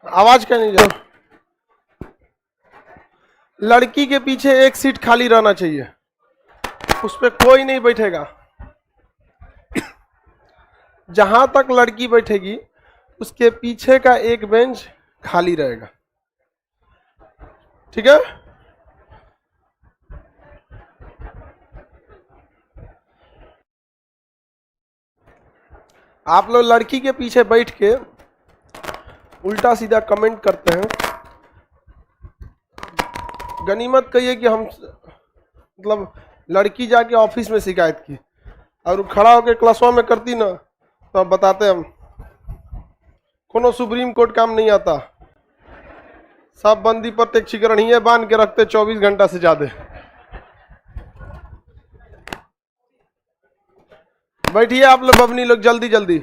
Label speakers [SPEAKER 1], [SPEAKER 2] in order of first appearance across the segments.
[SPEAKER 1] आवाज क्या नहीं जा। लड़की के पीछे एक सीट खाली रहना चाहिए, उस पर कोई नहीं बैठेगा। जहां तक लड़की बैठेगी उसके पीछे का एक बेंच खाली रहेगा, ठीक है। आप लोग लड़की के पीछे बैठ के उल्टा सीधा कमेंट करते हैं, गनीमत कहिए कि हम मतलब लड़की जाके ऑफिस में शिकायत की और खड़ा होकर क्लासों में करती ना, तो अब बताते हम कोनो सुप्रीम कोर्ट काम नहीं आता, सब बंदी प्रत्यक्षीकरण ही बांध के रखते 24 घंटा से ज्यादा। बैठिए आप लोग बबनी लोग, जल्दी जल्दी,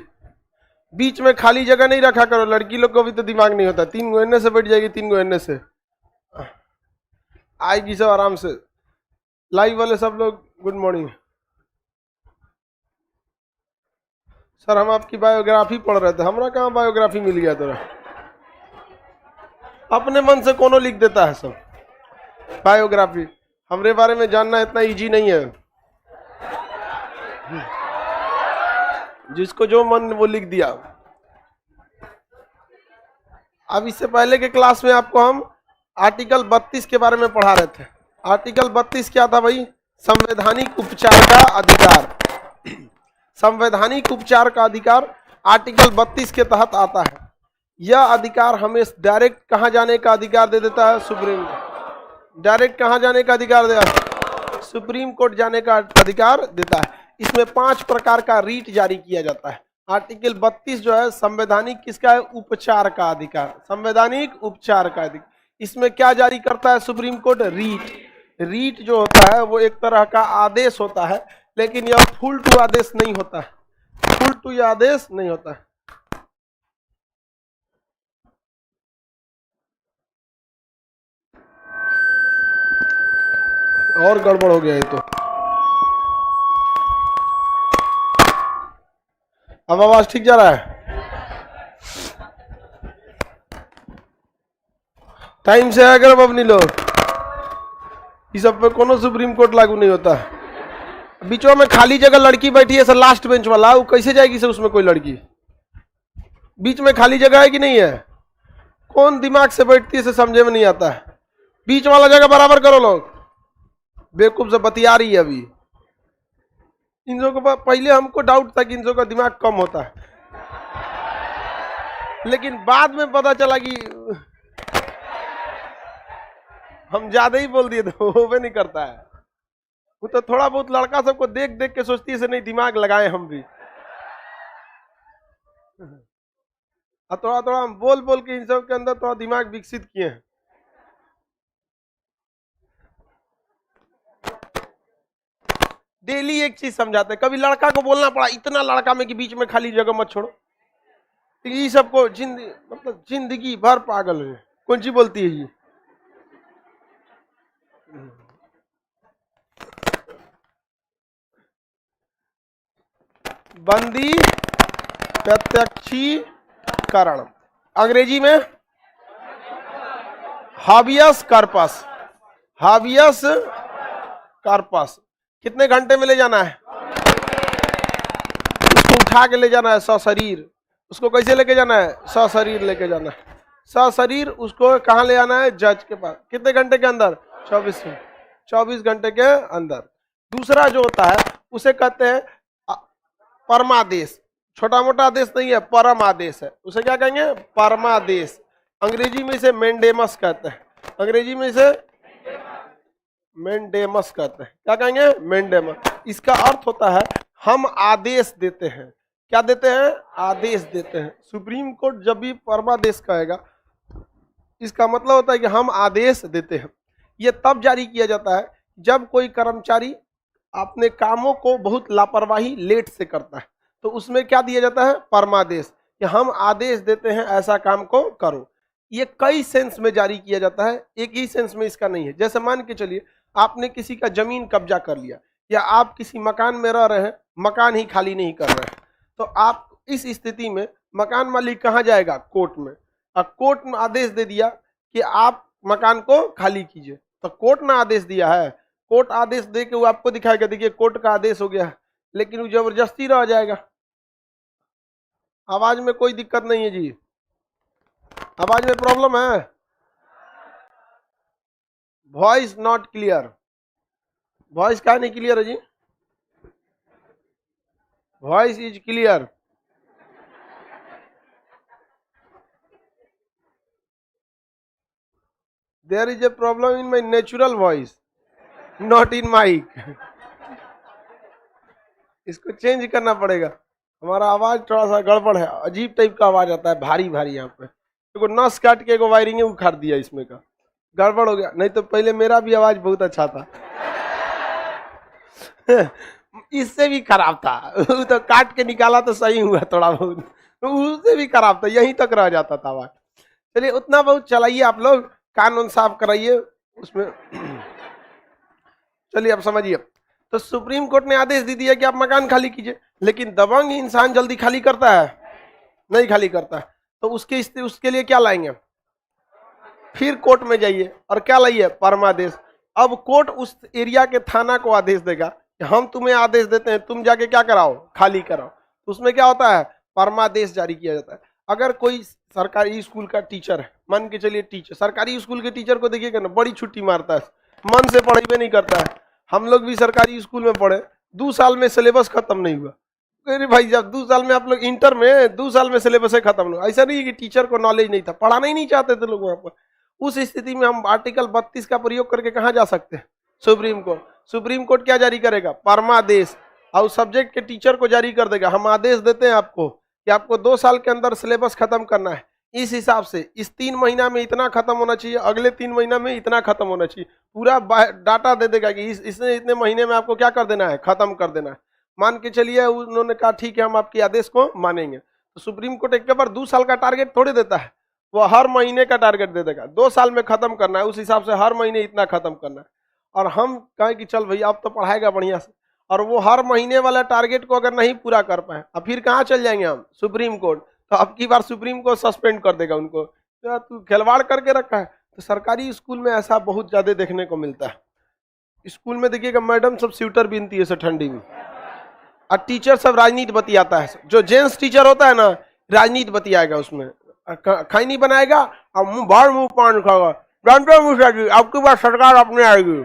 [SPEAKER 1] बीच में खाली जगह नहीं रखा करो। लड़की लोग को भी तो दिमाग नहीं होता, 3 गो एने से बैठ जाएगी, 3 गो एने से आएगी सब आराम से। लाइव वाले सब लोग गुड मॉर्निंग। सर हम आपकी बायोग्राफी पढ़ रहे थे। हमरा कहाँ बायोग्राफी मिल गया तेरा? अपने मन से कोनो लिख देता है सब बायोग्राफी। हमरे बारे में जानना इतना इजी नहीं है, जिसको जो मन वो लिख दिया। अब इससे पहले के क्लास में आपको हम आर्टिकल 32 के बारे में पढ़ा रहे थे। आर्टिकल 32 क्या था भाई? संवैधानिक उपचार का अधिकार। संवैधानिक उपचार का अधिकार आर्टिकल 32 के तहत आता है। यह अधिकार हमें डायरेक्ट कहां जाने का अधिकार दे देता है? सुप्रीम। डायरेक्ट कहां जाने का अधिकार देता है? सुप्रीम कोर्ट जाने का अधिकार देता है। इसमें 5 प्रकार का रीट जारी किया जाता है। आर्टिकल 32 जो है संवैधानिक किसका है? उपचार का अधिकार, संवैधानिक उपचार का अधिकार। इसमें क्या जारी करता है सुप्रीम कोर्ट? रीट। रीट जो होता है वो एक तरह का आदेश होता है, लेकिन यह फुल टू आदेश नहीं होता है, फुल टू यह आदेश नहीं होता है। और गड़बड़ हो गया है तो। अब आवाज ठीक जा रहा है? टाइम से आया करो अपनी लोग, इस सब पे कोनो सुप्रीम कोर्ट लागू नहीं होता। बीचों में खाली जगह लड़की बैठी है सर, लास्ट बेंच वाला, वो कैसे जाएगी सर? उसमें कोई लड़की बीच में खाली जगह है कि नहीं है? कौन दिमाग से बैठती है से समझे में नहीं आता है। बीच वाला जगह बराबर करो लोग। बेवकूफ से बतिया रही है अभी। इन लोगों को पहले हमको डाउट था कि इन लोगों का दिमाग कम होता है, लेकिन बाद में पता चला कि हम ज्यादा ही बोल दिए तो वो भी नहीं करता है। वो तो थोड़ा बहुत लड़का सबको देख देख के सोचती है से नहीं दिमाग लगाए हम भी, और थोड़ा थोड़ा हम बोल बोल के इन सब के अंदर थोड़ा दिमाग विकसित किए हैं। डेली एक चीज समझाते हैं। कभी लड़का को बोलना पड़ा इतना लड़का में कि बीच में खाली जगह मत छोड़ो। ये सबको मतलब जिंदगी भर पागल है। कौन सी बोलती है ये? बंदी प्रत्यक्षीकरण, अंग्रेजी में हाबियस कार्पस। हाबियस कार्पस। कितने घंटे में ले जाना है? उसको उठा के ले जाना है सशरीर। उसको कैसे लेके जाना है? सशरीर लेके जाना है। सशरीर उसको कहाँ ले आना है? जज के पास। कितने घंटे के अंदर? 24 घंटे के अंदर। दूसरा जो होता है उसे कहते हैं परमादेश। छोटा मोटा आदेश नहीं है, परम आदेश है। उसे क्या कहेंगे? परमादेश। अंग्रेजी में इसे मेंडेमस कहते हैं। अंग्रेजी में इसे मेंडेमस कहते हैं। क्या कहेंगे? मेंडेमस। इसका अर्थ होता है हम आदेश देते हैं। क्या देते हैं? आदेश देते हैं। सुप्रीम कोर्ट जब भी परमादेश कहेगा, इसका मतलब होता है कि हम आदेश देते हैं। यह तब जारी किया जाता है जब कोई कर्मचारी अपने कामों को बहुत लापरवाही लेट से करता है, तो उसमें क्या दिया जाता है? परमादेश, कि हम आदेश देते हैं ऐसा काम को करो। ये कई सेंस में जारी किया जाता है, एक ही सेंस में इसका नहीं है। जैसे मान के चलिए आपने किसी का जमीन कब्जा कर लिया, या आप किसी मकान में रह रहे हैं, मकान ही खाली नहीं कर रहे हैं, तो आप इस स्थिति में मकान मालिक कहाँ जाएगा? कोर्ट में। और कोर्ट ने आदेश दे दिया कि आप मकान को खाली कीजिए, तो कोर्ट ने आदेश दिया है, कोर्ट आदेश दे के वो आपको दिखाएगा, देखिए कोर्ट का आदेश हो गया है, लेकिन वो जबरदस्ती रह जाएगा। आवाज में कोई दिक्कत नहीं है जी? आवाज में प्रॉब्लम है? Voice not clear. वॉइस क्या नहीं क्लियर है जी? Voice is clear. There is a problem in my natural voice, not in mic. इसको चेंज करना पड़ेगा। हमारा आवाज थोड़ा सा गड़बड़ है, अजीब टाइप का आवाज आता है, भारी भारी। यहाँ पे देखो नस काट के एगो वायरिंग उखाड़ दिया इसमें का, गड़बड़ हो गया। नहीं तो पहले मेरा भी आवाज बहुत अच्छा था। इससे भी खराब था, तो काट के निकाला तो सही हुआ थोड़ा बहुत, उससे भी खराब था, यहीं तक रह जाता था आवाज। चलिए उतना बहुत चलाइए आप लोग, कानून साफ कराइए उसमें। चलिए अब समझिए, तो सुप्रीम कोर्ट ने आदेश दे दिया कि आप मकान खाली कीजिए, लेकिन दबंग इंसान जल्दी खाली करता है? नहीं खाली करता है। तो उसके लिए क्या लाएंगे? फिर कोर्ट में जाइए और क्या लाइए? परमादेश। अब कोर्ट उस एरिया के थाना को आदेश देगा कि हम तुम्हें आदेश देते हैं, तुम जाके क्या कराओ? खाली कराओ। तो उसमें क्या होता है? परमादेश जारी किया जाता है। अगर कोई सरकारी स्कूल का टीचर है, मान के चलिए टीचर, सरकारी स्कूल के टीचर को देखिएगा ना, बड़ी छुट्टी मारता है, मन से पढ़ाई नहीं करता है। हम लोग भी सरकारी स्कूल में पढ़े, 2 साल में सिलेबस खत्म नहीं हुआ। अरे भाई जब 2 साल में आप लोग इंटर में 2 साल में सिलेबस खत्म हुआ, ऐसा नहीं है कि टीचर को नॉलेज नहीं था, पढ़ाना ही नहीं चाहते थे लोग वहां पर। उस स्थिति में हम आर्टिकल 32 का प्रयोग करके कहाँ जा सकते हैं? Supreme court. सुप्रीम कोर्ट क्या जारी करेगा? परमादेश। और सब्जेक्ट के टीचर को जारी कर देगा, हम आदेश देते हैं आपको कि आपको 2 साल के अंदर सिलेबस खत्म करना है, इस हिसाब से इस 3 महीना में इतना खत्म होना चाहिए, अगले 3 महीना में इतना खत्म होना चाहिए, पूरा डाटा दे देगा कि इसने इतने महीने में आपको क्या कर देना है? खत्म कर देना है। मान के चलिए उन्होंने कहा ठीक है हम आपके आदेश को मानेंगे, तो सुप्रीम कोर्ट एक बार 2 साल का टारगेट थोड़ी देता है, वो हर महीने का टारगेट दे देगा, 2 साल में खत्म करना है, उस हिसाब से हर महीने इतना खत्म करना है। और हम कहें कि चल भैया अब तो पढ़ाएगा बढ़िया से, और वो हर महीने वाला टारगेट को अगर नहीं पूरा कर पाए, अब फिर कहाँ चल जाएंगे हम? Supreme court. तो अब की बार सुप्रीम कोर्ट सस्पेंड कर देगा उनको, तो तू खिलवाड़ करके रखा है। तो सरकारी स्कूल में ऐसा बहुत ज्यादा देखने को मिलता है। स्कूल में देखिएगा मैडम सब स्वेटर बीनती है ठंडी में, और टीचर सब राजनीति बतियाता है। जो जेंट्स टीचर होता है ना, राजनीति बतियाएगा, उसमें खैनी बनाएगा और मुंह पान खाएगा। जानते हो मुझा जी आपकी बात सरकार अपने आएगी,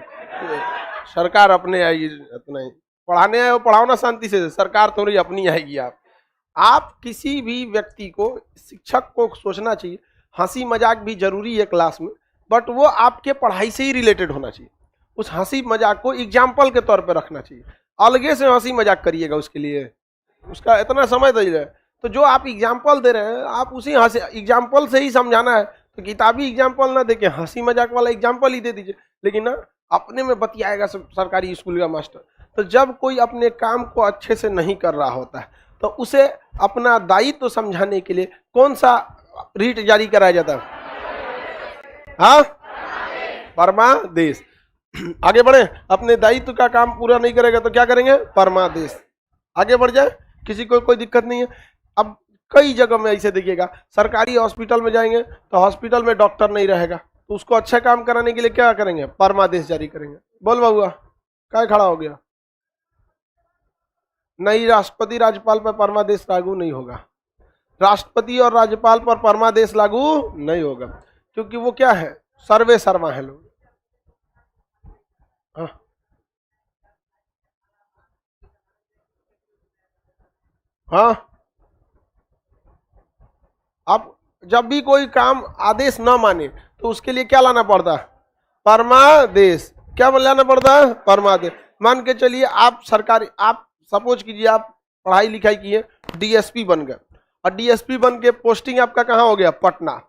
[SPEAKER 1] सरकार अपने आएगी, इतना ही पढ़ाने आए हो, पढ़ाओ ना शांति से, सरकार थोड़ी अपनी आएगी। आप किसी भी व्यक्ति को, शिक्षक को सोचना चाहिए हंसी मजाक भी जरूरी है क्लास में, बट वो आपके पढ़ाई से ही रिलेटेड होना चाहिए। उस हंसी मजाक को एग्जाम्पल के तौर पे रखना चाहिए, अलगे से हंसी मजाक करिएगा उसके लिए, उसका इतना समय दीजिए। तो जो आप एग्जाम्पल दे रहे हैं, आप उसी हंसी एग्जाम्पल से ही समझाना है, तो किताबी एग्जाम्पल ना देके हंसी मजाक वाला एग्जाम्पल ही दे दीजिए। लेकिन ना अपने में बतियाएगा सरकारी स्कूल का मास्टर। तो जब कोई अपने काम को अच्छे से नहीं कर रहा होता है, तो उसे अपना दायित्व तो समझाने के लिए कौन सा रीट जारी कराया जाता है? हाँ, परमादेश। आगे बढ़े, अपने दायित्व का काम पूरा नहीं करेगा तो क्या करेंगे? परमादेश। आगे बढ़ जाए, किसी को कोई दिक्कत नहीं है। अब कई जगह में ऐसे देखिएगा, सरकारी हॉस्पिटल में जाएंगे तो हॉस्पिटल में डॉक्टर नहीं रहेगा, तो उसको अच्छा काम कराने के लिए क्या करेंगे? परमादेश जारी करेंगे। बोल बाबुआ, क्या खड़ा हो गया? नहीं, राष्ट्रपति राज्यपाल पर परमादेश लागू नहीं होगा। राष्ट्रपति और राज्यपाल पर परमादेश लागू नहीं होगा, क्योंकि वो क्या है? सर्वे सर्वा है लोग। हाँ, अब जब भी कोई काम आदेश न माने तो उसके लिए क्या लाना पड़ता है? परमादेश। क्या लाना पड़ता है? परमादेश। मान के चलिए आप सरकारी, आप सपोज कीजिए आप पढ़ाई लिखाई किए, डीएसपी बन गए, और डीएसपी बन के पोस्टिंग आपका कहाँ हो गया? पटना।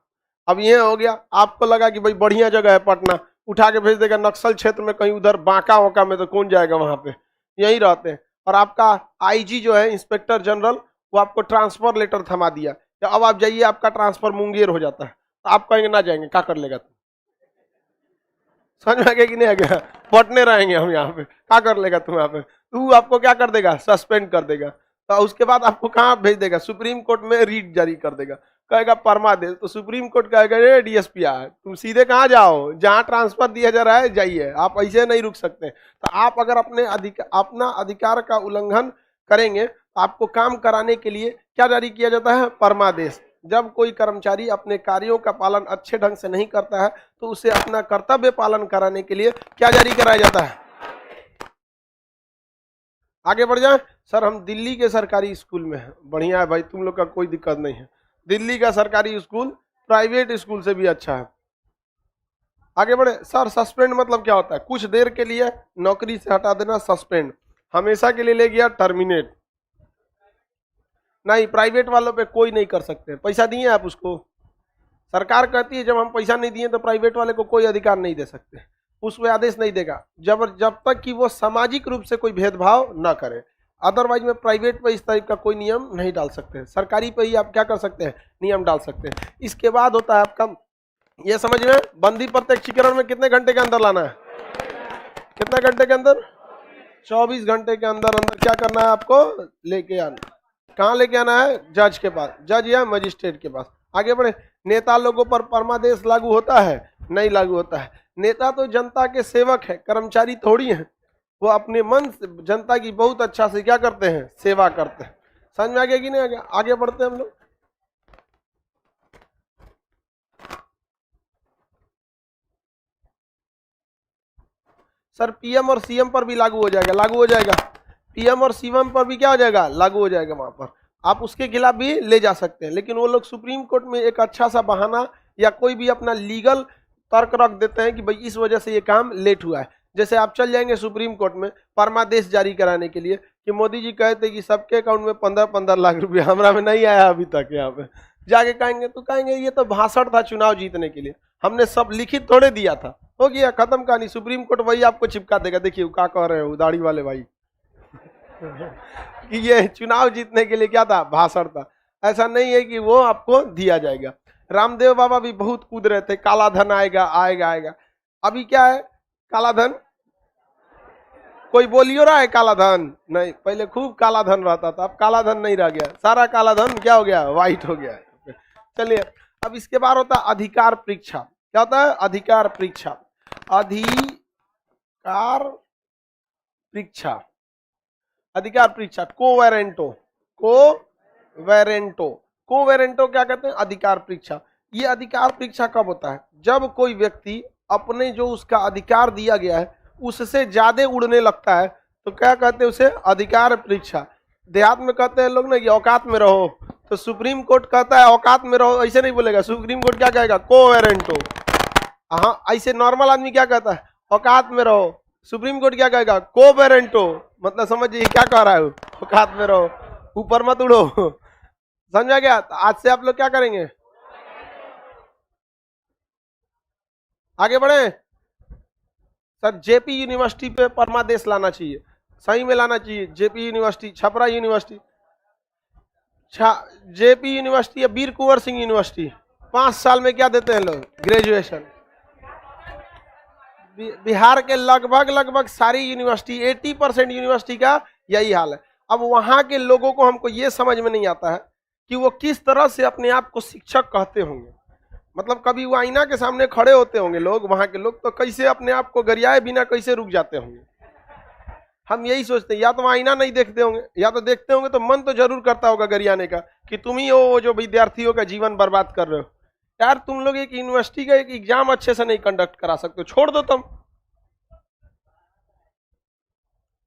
[SPEAKER 1] अब ये हो गया, आपको लगा कि भाई बढ़िया जगह है पटना, उठा के भेज देगा नक्सल क्षेत्र में, कहीं उधर बांका वाका में, तो कौन जाएगा वहां पे? यही रहते हैं। और आपका आईजी जो है, इंस्पेक्टर जनरल, वो आपको ट्रांसफर लेटर थमा दिया, तो अब आप जाइए, आपका ट्रांसफर मुंगेर हो जाता है, तो आप कहेंगे ना जाएंगे, क्या कर लेगा? समझ में आ गया कि नहीं आ गया? पटने रहेंगे हम यहाँ पे, क्या कर लेगा तुम यहाँ पे? तू आपको क्या कर देगा? सस्पेंड कर देगा। तो उसके बाद आपको कहाँ भेज देगा? सुप्रीम कोर्ट में रीट जारी कर देगा। कहेगा परमादेश, तो सुप्रीम कोर्ट कहेगा ये डीएसपी तुम सीधे कहाँ जाओ, जहाँ ट्रांसफर दिया जा रहा है जाइए, आप ऐसे नहीं रुक सकते। तो आप अगर अपना अधिकार का उल्लंघन करेंगे तो आपको काम कराने के लिए क्या जारी किया जाता है, परमादेश। जब कोई कर्मचारी अपने कार्यों का पालन अच्छे ढंग से नहीं करता है तो उसे अपना कर्तव्य पालन कराने के लिए क्या जारी कराया जाता है। आगे बढ़ जाए। सर हम दिल्ली के सरकारी स्कूल में हैं। बढ़िया है भाई, तुम लोग का कोई दिक्कत नहीं है। दिल्ली का सरकारी स्कूल प्राइवेट स्कूल से भी अच्छा है। आगे बढ़े। सर सस्पेंड मतलब क्या होता है, कुछ देर के लिए नौकरी से हटा देना, सस्पेंड। हमेशा के लिए ले गया, टर्मिनेट। नहीं, प्राइवेट वालों पे कोई नहीं कर सकते। पैसा दिए आप उसको, सरकार कहती है जब हम पैसा नहीं दिए तो प्राइवेट वाले को कोई अधिकार नहीं दे सकते, उस पे आदेश नहीं देगा जब तक कि वो सामाजिक रूप से कोई भेदभाव ना करे। अदरवाइज में प्राइवेट पे इस टाइप का कोई नियम नहीं डाल सकते, सरकारी पे ही आप क्या कर सकते हैं, नियम डाल सकते हैं। इसके बाद होता है आपका, ये समझ में, बंदी प्रत्यक्षीकरण में कितने घंटे के अंदर लाना है, कितने घंटे के अंदर, 24 घंटे के अंदर अंदर क्या करना है आपको, लेके आना। कहाँ लेके आना है, जज के पास, जज या मजिस्ट्रेट के पास। आगे बढ़े। नेता लोगों पर परमादेश लागू होता है, नहीं लागू होता है। नेता तो जनता के सेवक है, कर्मचारी थोड़ी है। वो अपने मन से जनता की बहुत अच्छा से क्या करते हैं, सेवा करते हैं। समझ में आ गया कि नहीं आ गया। आगे बढ़ते हैं हम लोग। सर पीएम और सीएम पर भी लागू हो जाएगा, लागू हो जाएगा। पीएम और सीएम पर भी क्या हो जाएगा, लागू हो जाएगा। वहां पर आप उसके खिलाफ भी ले जा सकते हैं, लेकिन वो लोग सुप्रीम कोर्ट में एक अच्छा सा बहाना या कोई भी अपना लीगल तर्क रख देते हैं कि भाई इस वजह से ये काम लेट हुआ है। जैसे आप चल जाएंगे सुप्रीम कोर्ट में परमादेश जारी कराने के लिए कि मोदी जी कहते कि सबके अकाउंट में 15-15 लाख रुपया, हमारा में नहीं आया अभी तक। यहाँ पे जाके कहेंगे तो कहेंगे ये तो भाषण था चुनाव जीतने के लिए, हमने सब लिखित थोड़े दिया था, हो गया खत्म कहानी। सुप्रीम कोर्ट वही आपको चिपका देगा, देखिए क्या कह रहे हो दाढ़ी वाले भाई कि ये चुनाव जीतने के लिए क्या था, भाषण था। ऐसा नहीं है कि वो आपको दिया जाएगा। रामदेव बाबा भी बहुत कूद रहे थे, काला धन आएगा आएगा आएगा। अभी क्या है, काला धन कोई बोलियो रहा है, काला धन नहीं। पहले खूब काला धन रहता था, अब काला धन नहीं रह गया, सारा काला धन क्या हो गया, व्हाइट हो गया। चलिए अब इसके बाद होता है अधिकार परीक्षा। क्या होता है, अधिकार परीक्षा। अधिकार परीक्षा, अधिकार परीक्षा, कोवेरेंटो, कोवेरेंटो, कोवेरेंटो क्या कहते हैं, अधिकार परीक्षा। ये अधिकार परीक्षा कब होता है, जब कोई व्यक्ति अपने जो उसका अधिकार दिया गया है उससे ज्यादा उड़ने लगता है, तो क्या कहते हैं उसे, अधिकार परीक्षा। देहात में कहते हैं लोग ना कि औकात में रहो, तो सुप्रीम कोर्ट कहता है औकात में रहो, ऐसे नहीं बोलेगा। सुप्रीम कोर्ट क्या कहेगा, कोवेरेंटो। हाँ, ऐसे नॉर्मल आदमी क्या कहता है, औकात में रहो। सुप्रीम कोर्ट क्या कहेगा, कोवेरेंटो। मतलब समझिए क्या कह रहा है, औकात में रहो, ऊपर मत उड़ो। समझा गया। तो आज से आप लोग क्या करेंगे, आगे बढ़े। सर जेपी यूनिवर्सिटी पे परमादेश लाना चाहिए, सही में लाना चाहिए। JP university, Chhapra university, JP university या वीर कुंवर सिंह यूनिवर्सिटी, 5 साल में क्या देते हैं लोग, ग्रेजुएशन। बिहार के लगभग सारी यूनिवर्सिटी, 80% यूनिवर्सिटी का यही हाल है। अब वहां के लोगों को, हमको ये समझ में नहीं आता है कि वो किस तरह से अपने आप को शिक्षक कहते होंगे। मतलब कभी वो आईना के सामने खड़े होते होंगे लोग, वहां के लोग, तो कैसे अपने आप को गरियाए बिना कैसे रुक जाते होंगे। हम यही सोचते हैं, या तो आईना नहीं देखते होंगे, या तो देखते होंगे तो मन तो जरूर करता होगा गरियाने का कि तुम ही हो जो विद्यार्थियों का जीवन बर्बाद कर रहे हो। यार तुम लोग एक यूनिवर्सिटी का एक एग्जाम अच्छे से नहीं कंडक्ट करा सकते, छोड़ दो तुम।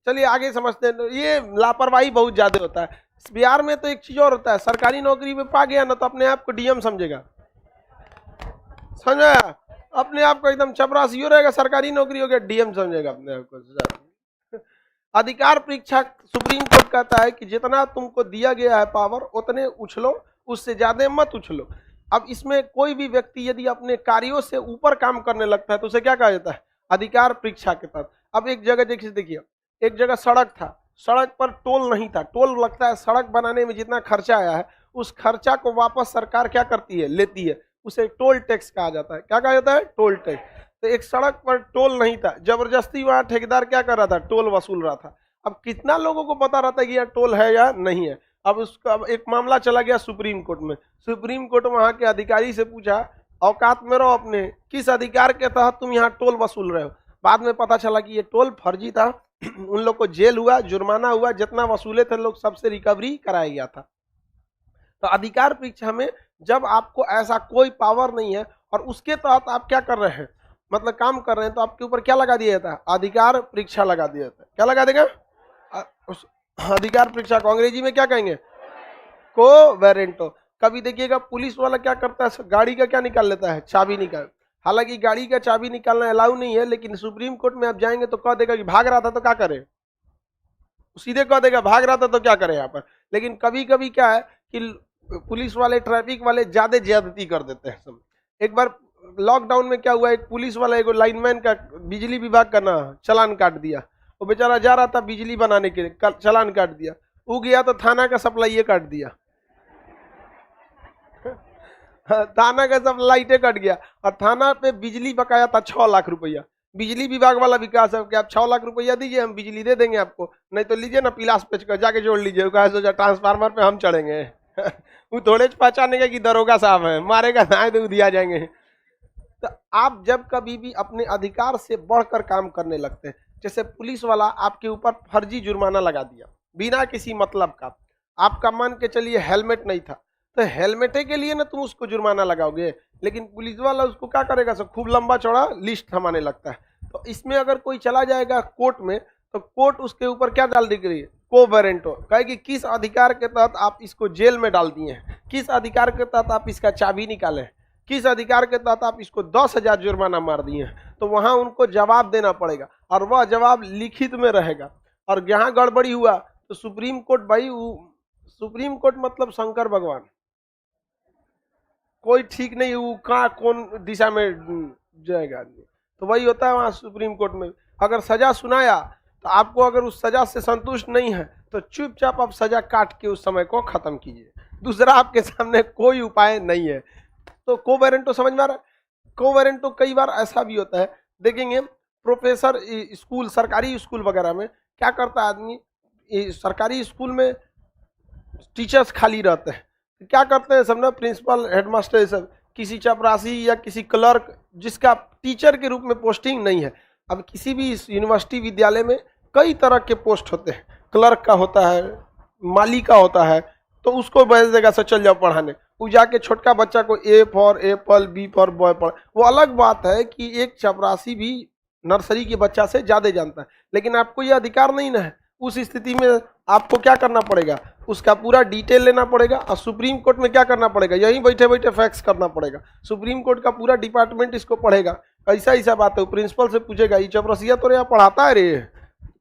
[SPEAKER 1] चलिए आगे समझते हैं। ये लापरवाही बहुत ज्यादा होता है बिहार में। तो एक चीज और होता है, सरकारी नौकरी में पा गया ना तो अपने आप को डीएम समझेगा, समझा, अपने आप को एकदम चपरासी हो रहेगा, सरकारी नौकरी हो गया डीएम समझेगा अपने आप को। अधिकार परीक्षा, सुप्रीम कोर्ट कहता है कि जितना तुमको दिया गया है पावर उतने उछलो, उससे ज्यादा मत उछलो। अब इसमें कोई भी व्यक्ति यदि अपने कार्यों से ऊपर काम करने लगता है तो उसे क्या कहा जाता है, अधिकार परीक्षा के तहत। अब एक जगह देखिए, एक जगह सड़क था, सड़क पर टोल नहीं था। टोल लगता है, सड़क बनाने में जितना खर्चा आया है उस खर्चा को वापस सरकार क्या करती है, लेती है, उसे टोल टैक्स कहा जाता है। क्या कहा जाता है, टोल टैक्स। तो एक सड़क पर टोल नहीं था, जबरदस्ती वहां ठेकेदार क्या कर रहा था, टोल वसूल रहा था। अब कितना लोगों को पता रहता है कि यह टोल है या नहीं है। अब उसका अब एक मामला चला गया सुप्रीम कोर्ट में। सुप्रीम कोर्ट वहां के अधिकारी से पूछा, औकात में रहो अपने, किस अधिकार के तहत तुम यहाँ टोल वसूल रहे हो। बाद में पता चला कि ये टोल फर्जी था। उन लोग को जेल हुआ, जुर्माना हुआ, जितना वसूले थे लोग सबसे रिकवरी कराया गया था। तो अधिकार परीक्षा में जब आपको ऐसा कोई पावर नहीं है और उसके तहत आप क्या कर रहे हैं, मतलब काम कर रहे हैं, तो आपके ऊपर क्या लगा दिया जाता है, अधिकार परीक्षा लगा दिया जाता है। क्या लगा देगा, उस अधिकार परीक्षा को अंग्रेजी में क्या कहेंगे, कोवेरेंटो। कभी देखिएगा पुलिस वाला क्या करता है, गाड़ी का क्या निकाल लेता है, चाबी निकाल। हालांकि गाड़ी का चाबी निकालना अलाउ नहीं है, लेकिन सुप्रीम कोर्ट में आप जाएंगे तो कह देगा कि भाग रहा था तो क्या करे, सीधे कह देगा भाग रहा था तो क्या करे यहाँ पर। लेकिन कभी कभी क्या है कि पुलिस वाले, ट्रैफिक वाले ज्यादा ज्यादती कर देते हैं सब। एक बार लॉकडाउन में क्या हुआ, एक पुलिस वाला एक लाइनमैन का बिजली विभाग का ना चालान काट दिया। वो बेचारा जा रहा था बिजली बनाने के लिए, चालान काट दिया। वो गया तो थाना का सप्लाई काट दिया, थाना का सब लाइटें कट गया और थाना पे बिजली बकाया था 6 लाख रुपया। बिजली विभाग वाला विकास है कि आप 6 लाख रुपया दीजिए, हम बिजली दे देंगे आपको, नहीं तो लीजिए ना पिलास पे जाके जोड़ लीजिए। कहा सोचा ट्रांसफार्मर पे हम चढ़ेंगे। वो थोड़े पहचानेंगे कि दरोगा साहब है, मारेगा ना तो दिया जाएंगे। तो आप जब कभी भी अपने अधिकार से बढ़कर काम करने लगते हैं, जैसे पुलिस वाला आपके ऊपर फर्जी जुर्माना लगा दिया बिना किसी मतलब का, आपका मान के चलिए हेलमेट नहीं था, तो हेलमेटे के लिए ना तुम उसको जुर्माना लगाओगे, लेकिन पुलिस वाला उसको क्या करेगा, सब खूब लंबा चौड़ा लिस्ट थमाने लगता है। तो इसमें अगर कोई चला जाएगा कोर्ट में, तो कोर्ट उसके ऊपर क्या डाल दी गई, कोवेरेंटो, कहे कि किस अधिकार के तहत आप इसको जेल में डाल दिए हैं, किस अधिकार के तहत आप इसका चाबी निकाले, किस अधिकार के तहत आप इसको 10,000 जुर्माना मार दिए हैं। तो वहां उनको जवाब देना पड़ेगा और वह जवाब लिखित में रहेगा। और यहाँ गड़बड़ी हुआ तो सुप्रीम कोर्ट, भाई सुप्रीम कोर्ट मतलब शंकर भगवान, कोई ठीक नहीं वो कहाँ कौन दिशा में जाएगा आदमी। तो वही होता है वहां सुप्रीम कोर्ट में, अगर सजा सुनाया तो आपको अगर उस सजा से संतुष्ट नहीं है तो चुपचाप आप सजा काट के उस समय को खत्म कीजिए, दूसरा आपके सामने कोई उपाय नहीं है। तो कोवेरेंटो समझ में आ रहा है। कोवेरेंटो कई बार ऐसा भी होता है, देखेंगे प्रोफेसर स्कूल, सरकारी स्कूल वगैरह में क्या करता है आदमी, सरकारी स्कूल में टीचर्स खाली रहते हैं, क्या करते हैं सब ना, प्रिंसिपल, हेडमास्टर, ये सब किसी चपरासी या किसी क्लर्क जिसका टीचर के रूप में पोस्टिंग नहीं है। अब किसी भी यूनिवर्सिटी विद्यालय में कई तरह के पोस्ट होते हैं, क्लर्क का होता है, माली का होता है, तो उसको भेज देगा सर चल जाओ पढ़ाने। वो जाके छोटका बच्चा को A for apple, B for boy पढ़। वो अलग बात है कि एक चपरासी भी नर्सरी के बच्चा से ज़्यादा जानता है, लेकिन आपको ये अधिकार नहीं ना है। उस स्थिति में आपको क्या करना पड़ेगा, उसका पूरा डिटेल लेना पड़ेगा और सुप्रीम कोर्ट में क्या करना पड़ेगा, यहीं बैठे बैठे फैक्स करना पड़ेगा। सुप्रीम कोर्ट का पूरा डिपार्टमेंट इसको पढ़ेगा, ऐसा ऐसा बात है। प्रिंसिपल से पूछेगा ये चपरसिया तो यहाँ पढ़ाता है रे,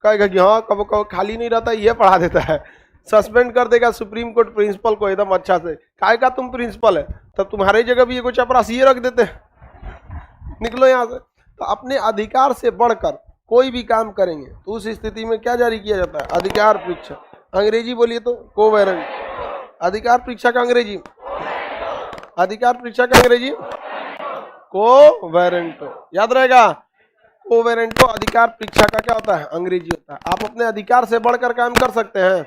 [SPEAKER 1] कहेगा कि हाँ कब कब खाली नहीं रहता, ये पढ़ा देता है। सस्पेंड कर देगा सुप्रीम कोर्ट प्रिंसिपल को एकदम अच्छा से, कहेगा तुम प्रिंसिपल है तब तुम्हारे जगह भी ये कुछ चपरासी रख देते हैं, निकलो यहाँ से। तो अपने अधिकार से बढ़कर कोई भी काम करेंगे तो उस स्थिति में क्या जारी किया जाता है, अधिकार परीक्षा। अंग्रेजी बोलिए तो कोवेरेंट। अधिकार परीक्षा का अंग्रेजी, अधिकार परीक्षा का अंग्रेजी कोवेरेंटो, याद रहेगा। कोवेरेंटो अधिकार परीक्षा का क्या होता है, अंग्रेजी होता है। आप अपने अधिकार से बढ़कर काम कर सकते हैं,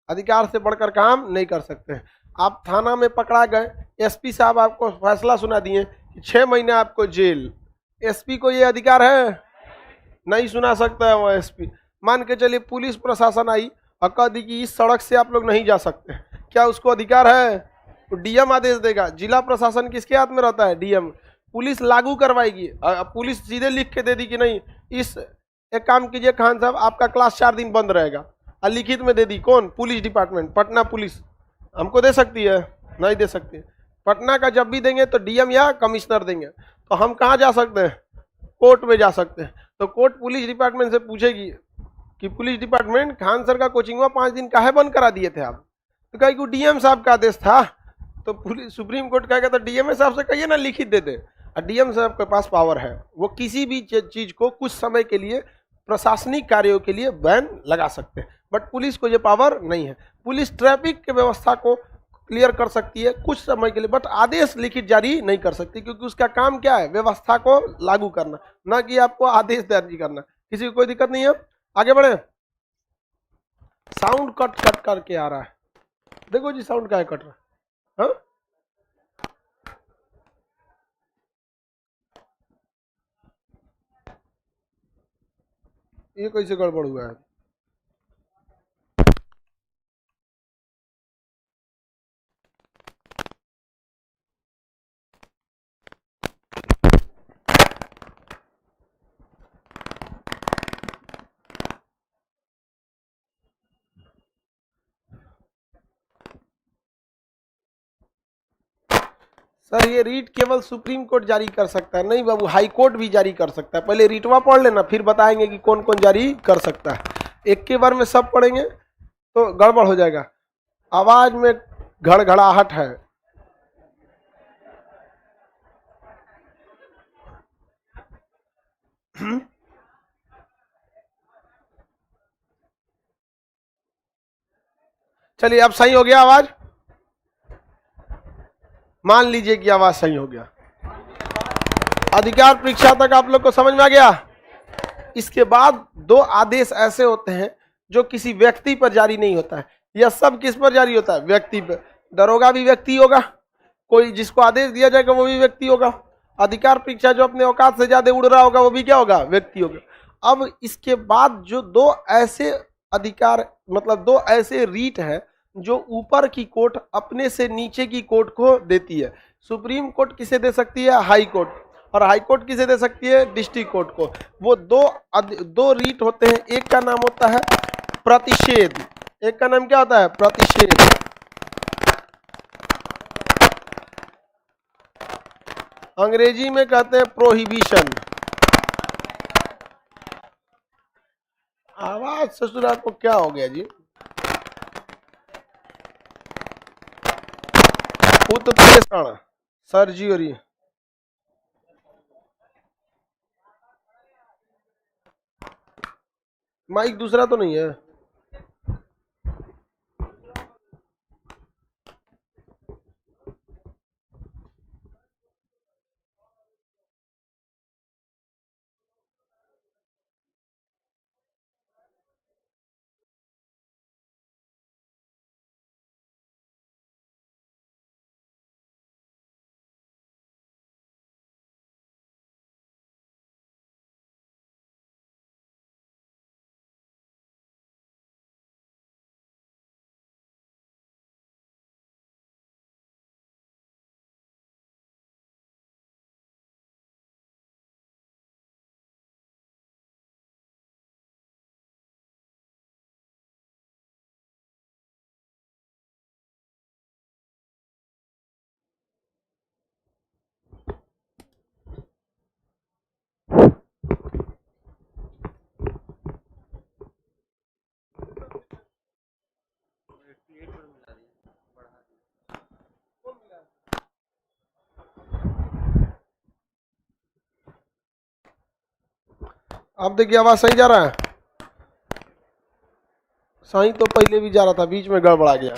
[SPEAKER 1] अधिकार से बढ़कर काम नहीं कर सकते हैं। आप थाना में पकड़ा गए, एसपी साहब आपको फैसला सुना दिए कि 6 महीने आपको जेल, एसपी को ये अधिकार है, नहीं सुना सकता है वो एसपी। मान के चलिए पुलिस प्रशासन आई और कह दी कि इस सड़क से आप लोग नहीं जा सकते, क्या उसको अधिकार है, तो डीएम आदेश देगा। जिला प्रशासन किसके हाथ में रहता है, डीएम। पुलिस लागू करवाएगी, पुलिस सीधे लिख के दे दी कि नहीं इस एक काम कीजिए खान साहब आपका क्लास 4 दिन बंद रहेगा, और लिखित में दे दी कौन, पुलिस डिपार्टमेंट, पटना पुलिस। हमको दे सकती है, नहीं दे सकती। पटना का जब भी देंगे तो डीएम या कमिश्नर देंगे, तो हम कहाँ जा सकते हैं, कोर्ट में जा सकते हैं। तो कोर्ट पुलिस डिपार्टमेंट से पूछेगी कि पुलिस डिपार्टमेंट खान सर का कोचिंग हुआ 5 दिन काहे बंद करा दिए थे आप, तो कहे कि डीएम साहब का आदेश था। तो पुलिस सुप्रीम कोर्ट कहेगा तो डीएम साहब से कहिए ना लिखित दे दे। और डीएम साहब के पास पावर है, वो किसी भी चीज को कुछ समय के लिए प्रशासनिक कार्यों के लिए बैन लगा सकते हैं, बट पुलिस को ये पावर नहीं है। पुलिस ट्रैफिक की व्यवस्था को क्लियर कर सकती है कुछ समय के लिए, बट आदेश लिखित जारी नहीं कर सकती, क्योंकि उसका काम क्या है, व्यवस्था को लागू करना, ना कि आपको आदेश जारी करना। किसी को कोई दिक्कत नहीं है, आगे बढ़े। साउंड कट कट करके आ रहा है, देखो जी साउंड क्या कट रहा है, हाँ? ये कैसे गड़बड़ हुआ है? सर ये रीट केवल सुप्रीम कोर्ट जारी कर सकता है, नहीं बाबू, हाई कोर्ट भी जारी कर सकता है। पहले रीटवा पढ़ लेना, फिर बताएंगे कि कौन कौन जारी कर सकता है। एक के बार में सब पढ़ेंगे तो गड़बड़ हो जाएगा। आवाज में घड़घड़ाहट है। चलिए अब सही हो गया आवाज, मान लीजिए कि आवाज सही हो गया। अधिकार परीक्षा तक आप लोग को समझ में आ गया। इसके बाद दो आदेश ऐसे होते हैं जो किसी व्यक्ति पर जारी नहीं होता है। यह सब किस पर जारी होता है? व्यक्ति पर। दरोगा भी व्यक्ति होगा, कोई जिसको आदेश दिया जाएगा वो भी व्यक्ति होगा। अधिकार परीक्षा जो अपने औकात से ज्यादा उड़ रहा होगा वो भी क्या होगा? व्यक्ति होगा। अब इसके बाद जो दो ऐसे अधिकार, मतलब दो ऐसे रीट है जो ऊपर की कोर्ट अपने से नीचे की कोर्ट को देती है। सुप्रीम कोर्ट किसे दे सकती है? High court. और हाई कोर्ट किसे दे सकती है? डिस्ट्रिक्ट कोर्ट को। वो दो रीट होते हैं। एक का नाम होता है प्रतिषेध, एक का नाम क्या होता है? प्रतिषेध। अंग्रेजी में कहते हैं प्रोहिबिशन। आवाज ससुराल को क्या हो गया जी? उत्प्रेषण सर्जरी। माइक दूसरा तो नहीं है? अब देखिए आवाज सही जा रहा है? सही तो पहले भी जा रहा था, बीच में गड़बड़ा गया।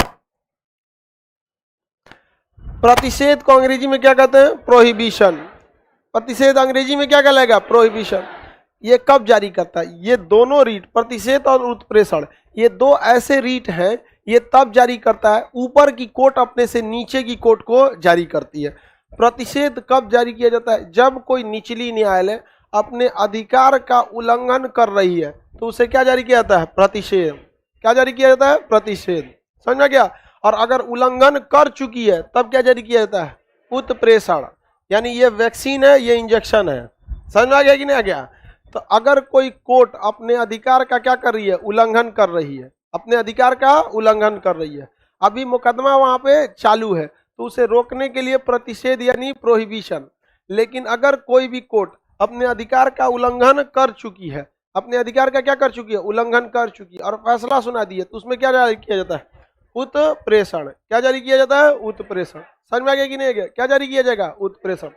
[SPEAKER 1] प्रतिषेध को अंग्रेजी में क्या कहते हैं? प्रोहिबिशन। प्रतिषेध अंग्रेजी में क्या कहलाएगा? प्रोहिबिशन। ये कब जारी करता है? ये दोनों रीट, प्रतिषेध और उत्प्रेषण, ये दो ऐसे रीट हैं, ये तब जारी करता है ऊपर की कोर्ट अपने से नीचे की कोर्ट को जारी करती है। प्रतिषेध कब जारी किया जाता है? जब कोई निचली न्यायालय अपने अधिकार का उल्लंघन कर रही है तो उसे क्या जारी किया जाता है? प्रतिषेध। क्या जारी किया जाता है? प्रतिषेध। समझ में गया? और अगर उल्लंघन कर चुकी है तब क्या जारी किया जाता है? उत्प्रेषण। यानी ये वैक्सीन है, ये इंजेक्शन है। समझ में आ गया कि नहीं आ गया? तो अगर कोई कोर्ट अपने अधिकार का क्या कर रही है? उल्लंघन कर रही है, अपने अधिकार का उल्लंघन कर रही है, अभी मुकदमा वहां पे चालू है, तो उसे रोकने के लिए प्रतिषेध यानी प्रोहिबिशन। लेकिन अगर कोई भी कोर्ट अपने अधिकार का उल्लंघन कर चुकी है, अपने अधिकार का क्या कर चुकी है? उल्लंघन कर चुकी है, और फैसला सुना दी है, तो उसमें क्या जारी किया जाता है? उत्प्रेषण। क्या जारी किया जाता है? उत्प्रेषण। समझ में आ गया कि नहीं आ गया? क्या जारी किया जाएगा? उत्प्रेषण।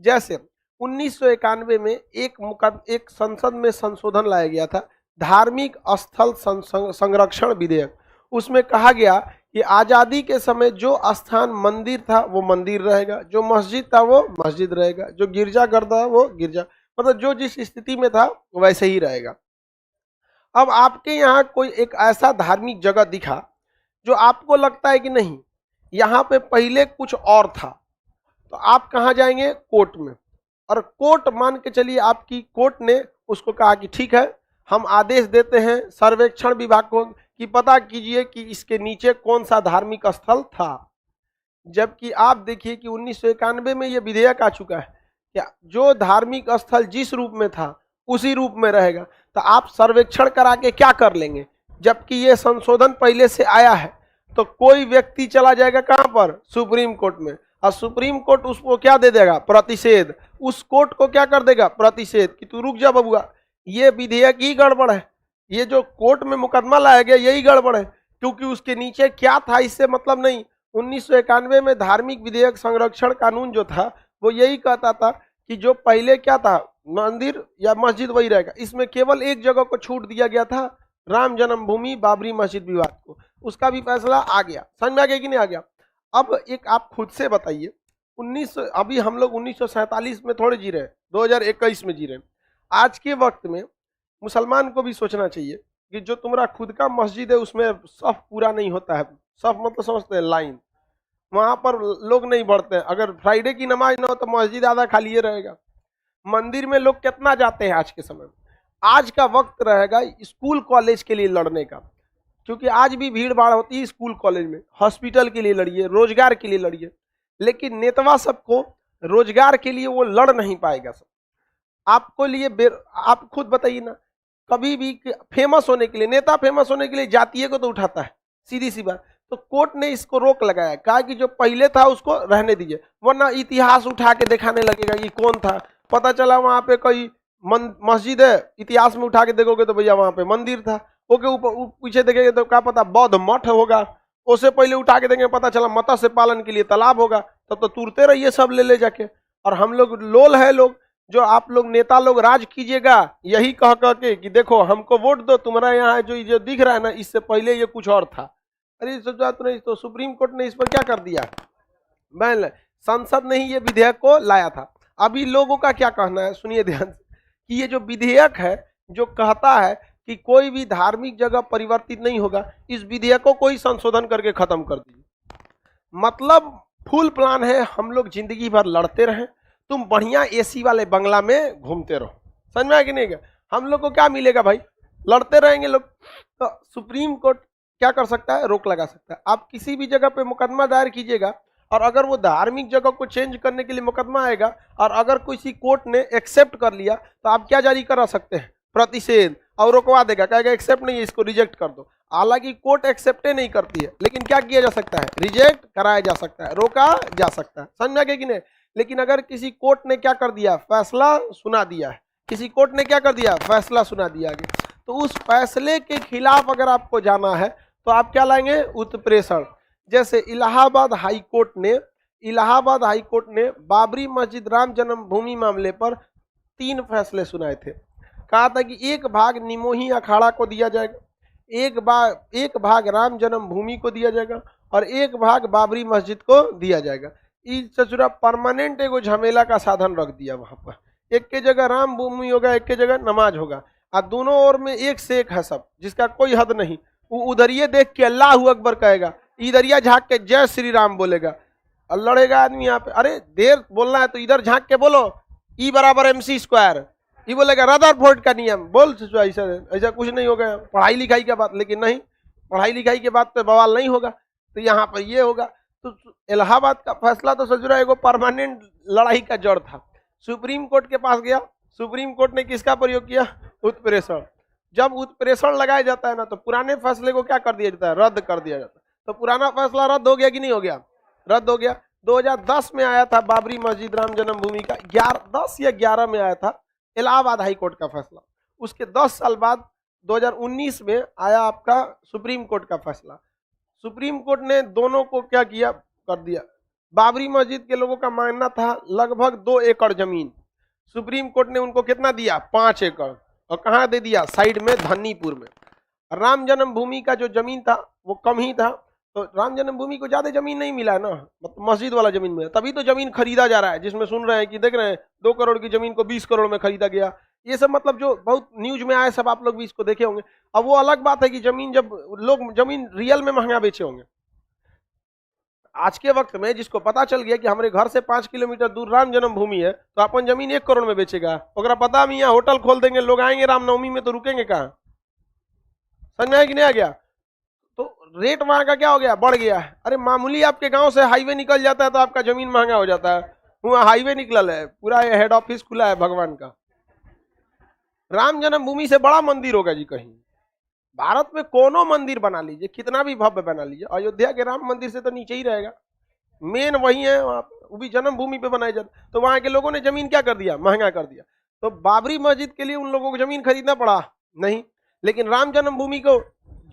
[SPEAKER 1] जैसे 1991 में एक संसद में संशोधन लाया गया था, धार्मिक स्थल संरक्षण विधेयक। उसमें कहा गया कि आजादी के समय जो स्थान मंदिर था वो मंदिर रहेगा, जो मस्जिद था वो मस्जिद रहेगा, जो गिरजाघर था वो गिरजा, मतलब जो जिस स्थिति में था वैसे ही रहेगा। अब आपके यहाँ कोई एक ऐसा धार्मिक जगह दिखा जो आपको लगता है कि नहीं यहाँ पे पहले कुछ और था, तो आप कहाँ जाएंगे? कोर्ट में। और कोर्ट मान के चलिए आपकी कोर्ट ने उसको कहा कि ठीक है, हम आदेश देते हैं सर्वेक्षण विभाग को कि पता कीजिए कि इसके नीचे कौन सा धार्मिक स्थल था। जबकि आप देखिए कि 1991 में ये विधेयक आ चुका है, क्या जो धार्मिक स्थल जिस रूप में था उसी रूप में रहेगा। तो आप सर्वेक्षण करा के क्या कर लेंगे? जबकि ये संशोधन पहले से आया है, तो कोई व्यक्ति चला जाएगा कहां पर? सुप्रीम कोर्ट में, और सुप्रीम कोर्ट उसको क्या दे देगा? प्रतिषेध। उस कोर्ट को क्या कर देगा? प्रतिषेध, कि तू रुक जा बबुआ, ये विधेयक ही गड़बड़ है, ये जो कोर्ट में मुकदमा लाया गया यही गड़बड़ है, क्योंकि उसके नीचे क्या था इससे मतलब नहीं। 1991 में धार्मिक विधेयक संरक्षण कानून जो था वो यही कहता था कि जो पहले क्या था, मंदिर या मस्जिद वही रहेगा। इसमें केवल एक जगह को छूट दिया गया था, राम जन्मभूमि बाबरी मस्जिद विवाद को, उसका भी फैसला आ गया। समझ में आ गया कि नहीं आ गया? अब एक आप खुद से बताइए, अभी हम लोग 1947 में थोड़े जी रहे हैं, 2021 में जी रहे हैं। आज के वक्त में मुसलमान को भी सोचना चाहिए कि जो तुम्हारा खुद का मस्जिद है उसमें सफ पूरा नहीं होता है। सफ मतलब समझते हैं लाइन, वहां पर लोग नहीं बढ़ते हैं। अगर फ्राइडे की नमाज ना हो तो मस्जिद आधा खाली रहेगा। मंदिर में लोग कितना जाते हैं आज के समय में? आज का वक्त रहेगा स्कूल कॉलेज के लिए लड़ने का, क्योंकि आज भी भीड़ भाड़ होती है स्कूल कॉलेज में। हॉस्पिटल के लिए लड़िए, रोजगार के लिए लड़िए, लेकिन नेतवा सबको रोजगार के लिए वो लड़ नहीं पाएगा। सब आपको लिए आप खुद बताइए ना, कभी भी फेमस होने के लिए, नेता फेमस होने के लिए जातीय को तो उठाता है, सीधी सी बात। तो कोर्ट ने इसको रोक लगाया, कहा कि जो पहले था उसको रहने दीजिए, वरना इतिहास उठा के दिखाने लगेगा कि कौन था। पता चला वहां पे कोई मस्जिद है, इतिहास में उठा के देखोगे तो भैया वहां पे मंदिर था। ओके, ऊपर पीछे देखेंगे तो क्या पता बौद्ध मठ होगा, उससे पहले उठा के देंगे पता चला मत्स्य पालन के लिए तालाब होगा। तब तो तुरते रहिए सब ले जाके। और हम लोग लोल है लोग, जो आप लोग नेता लोग राज कीजिएगा यही कह के कि देखो हमको वोट दो, तुम्हारा यहाँ जो दिख रहा है ना इससे पहले ये कुछ और था। अरे सोचा तो सुप्रीम कोर्ट ने इस पर क्या कर दिया? बैन, संसद ने ही ये विधेयक को लाया था। अभी लोगों का क्या कहना है सुनिए ध्यान से, कि ये जो विधेयक है जो कहता है कि कोई भी धार्मिक जगह परिवर्तित नहीं होगा, इस विधेयक को कोई संशोधन करके खत्म कर दीजिए। मतलब फुल प्लान है हम लोग जिंदगी भर लड़ते रहें, तुम बढ़िया एसी वाले बंगला में घूमते रहो। समझ में आया कि नहीं? हम लोग को क्या मिलेगा भाई? लड़ते रहेंगे लोग। तो सुप्रीम कोर्ट क्या कर सकता है? रोक लगा सकता है। आप किसी भी जगह पे मुकदमा दायर कीजिएगा, और अगर वो धार्मिक जगह को चेंज करने के लिए मुकदमा आएगा, और अगर किसी कोर्ट ने एक्सेप्ट कर लिया तो आप क्या जारी करा सकते हैं? प्रतिषेध, और रोकवा देगा, कहेगा एक्सेप्ट नहीं है, इसको रिजेक्ट कर दो। हालांकि कोर्ट एक्सेप्ट नहीं करती है, लेकिन क्या किया जा सकता है? रिजेक्ट कराया जा सकता है, रोका जा सकता है। समझ में कि नहीं? लेकिन अगर किसी कोर्ट ने क्या कर दिया? फैसला सुना दिया है, किसी कोर्ट ने क्या कर दिया? फैसला सुना दिया गया, तो उस फैसले के खिलाफ अगर आपको जाना है तो आप क्या लाएंगे? उत्प्रेषण। जैसे इलाहाबाद हाई कोर्ट ने बाबरी मस्जिद राम जन्मभूमि मामले पर 3 फैसले सुनाए थे। कहा था कि एक भाग निमोही अखाड़ा को दिया जाएगा, एक भाग राम जन्मभूमि को दिया जाएगा, और एक भाग बाबरी मस्जिद को दिया जाएगा। इस चचुरा परमानेंट एगो झमेला का साधन रख दिया वहां पर। एक के जगह राम भूमि होगा, एक के जगह नमाज होगा, और दोनों ओर में एक से एक है सब, जिसका कोई हद नहीं। वो उधरिये देख के अल्लाह अकबर कहेगा, इधरिया झांक के जय श्री राम बोलेगा, और लड़ेगा आदमी यहाँ पे। अरे देर बोलना है तो इधर झांक के बोलो, E = MC²। ये बोलेगा रदरफोर्ड का नियम, बोल ऐसा कुछ नहीं होगा, पढ़ाई लिखाई का बात। लेकिन नहीं, पढ़ाई लिखाई के बात पे बवाल नहीं होगा, तो यहाँ पर ये होगा। तो इलाहाबाद का फैसला तो सजुरा एगो परमानेंट लड़ाई का जड़ था। सुप्रीम कोर्ट के पास गया, सुप्रीम कोर्ट ने किसका प्रयोग किया? उत्प्रेषण। जब उत्प्रेषण लगाया जाता है ना, तो पुराने फैसले को क्या कर दिया जाता है? रद्द कर दिया जाता है। तो पुराना फैसला रद्द हो गया कि नहीं हो गया? रद्द हो गया। 2010 में आया था बाबरी मस्जिद राम जन्मभूमि का 10 या 11 में आया था इलाहाबाद हाई कोर्ट का फैसला। उसके 10 साल बाद 2019 में आया आपका सुप्रीम कोर्ट का फैसला। सुप्रीम कोर्ट ने दोनों को क्या किया? कर दिया। बाबरी मस्जिद के लोगों का मानना था लगभग 2 एकड़ जमीन, सुप्रीम कोर्ट ने उनको कितना दिया? 5 एकड़। और कहाँ दे दिया? साइड में धन्नीपुर में। राम जन्मभूमि का जो जमीन था वो कम ही था, तो राम जन्मभूमि को ज्यादा जमीन नहीं मिला ना, मतलब मस्जिद वाला जमीन मिला, तभी तो जमीन खरीदा जा रहा है। जिसमें सुन रहे हैं कि देख रहे हैं 2 करोड़ की जमीन को 20 करोड़ में खरीदा गया, ये सब मतलब जो बहुत न्यूज में आए सब आप लोग भी इसको देखे होंगे। अब वो अलग बात है कि जमीन जब लोग जमीन रियल में महंगा बेचे होंगे। आज के वक्त में जिसको पता चल गया कि हमारे घर से 5 किलोमीटर दूर राम जन्मभूमि है तो अपन जमीन 1 करोड़ में बेचेगा। अगर पता हम यहाँ होटल खोल देंगे, लोग आएंगे रामनवमी में तो रुकेंगे कहाँ? समझ में आया कि नहीं आ गया? तो रेट वहां का क्या हो गया, बढ़ गया है। अरे मामूली आपके गांव से हाईवे निकल जाता है तो आपका जमीन महंगा हो जाता है। वहां हाईवे निकल है, पूरा हेड ऑफिस खुला है भगवान का। राम जन्मभूमि से बड़ा मंदिर होगा जी कहीं भारत में? कोनो मंदिर बना लीजिए, कितना भी भव्य बना लीजिए, अयोध्या के राम मंदिर से तो नीचे ही रहेगा। मेन वही है वहां, वो भी जन्मभूमि पे बनाए जाते। तो वहां के लोगों ने जमीन क्या कर दिया, महंगा कर दिया। तो बाबरी मस्जिद के लिए उन लोगों को जमीन खरीदना पड़ा नहीं, लेकिन राम जन्मभूमि को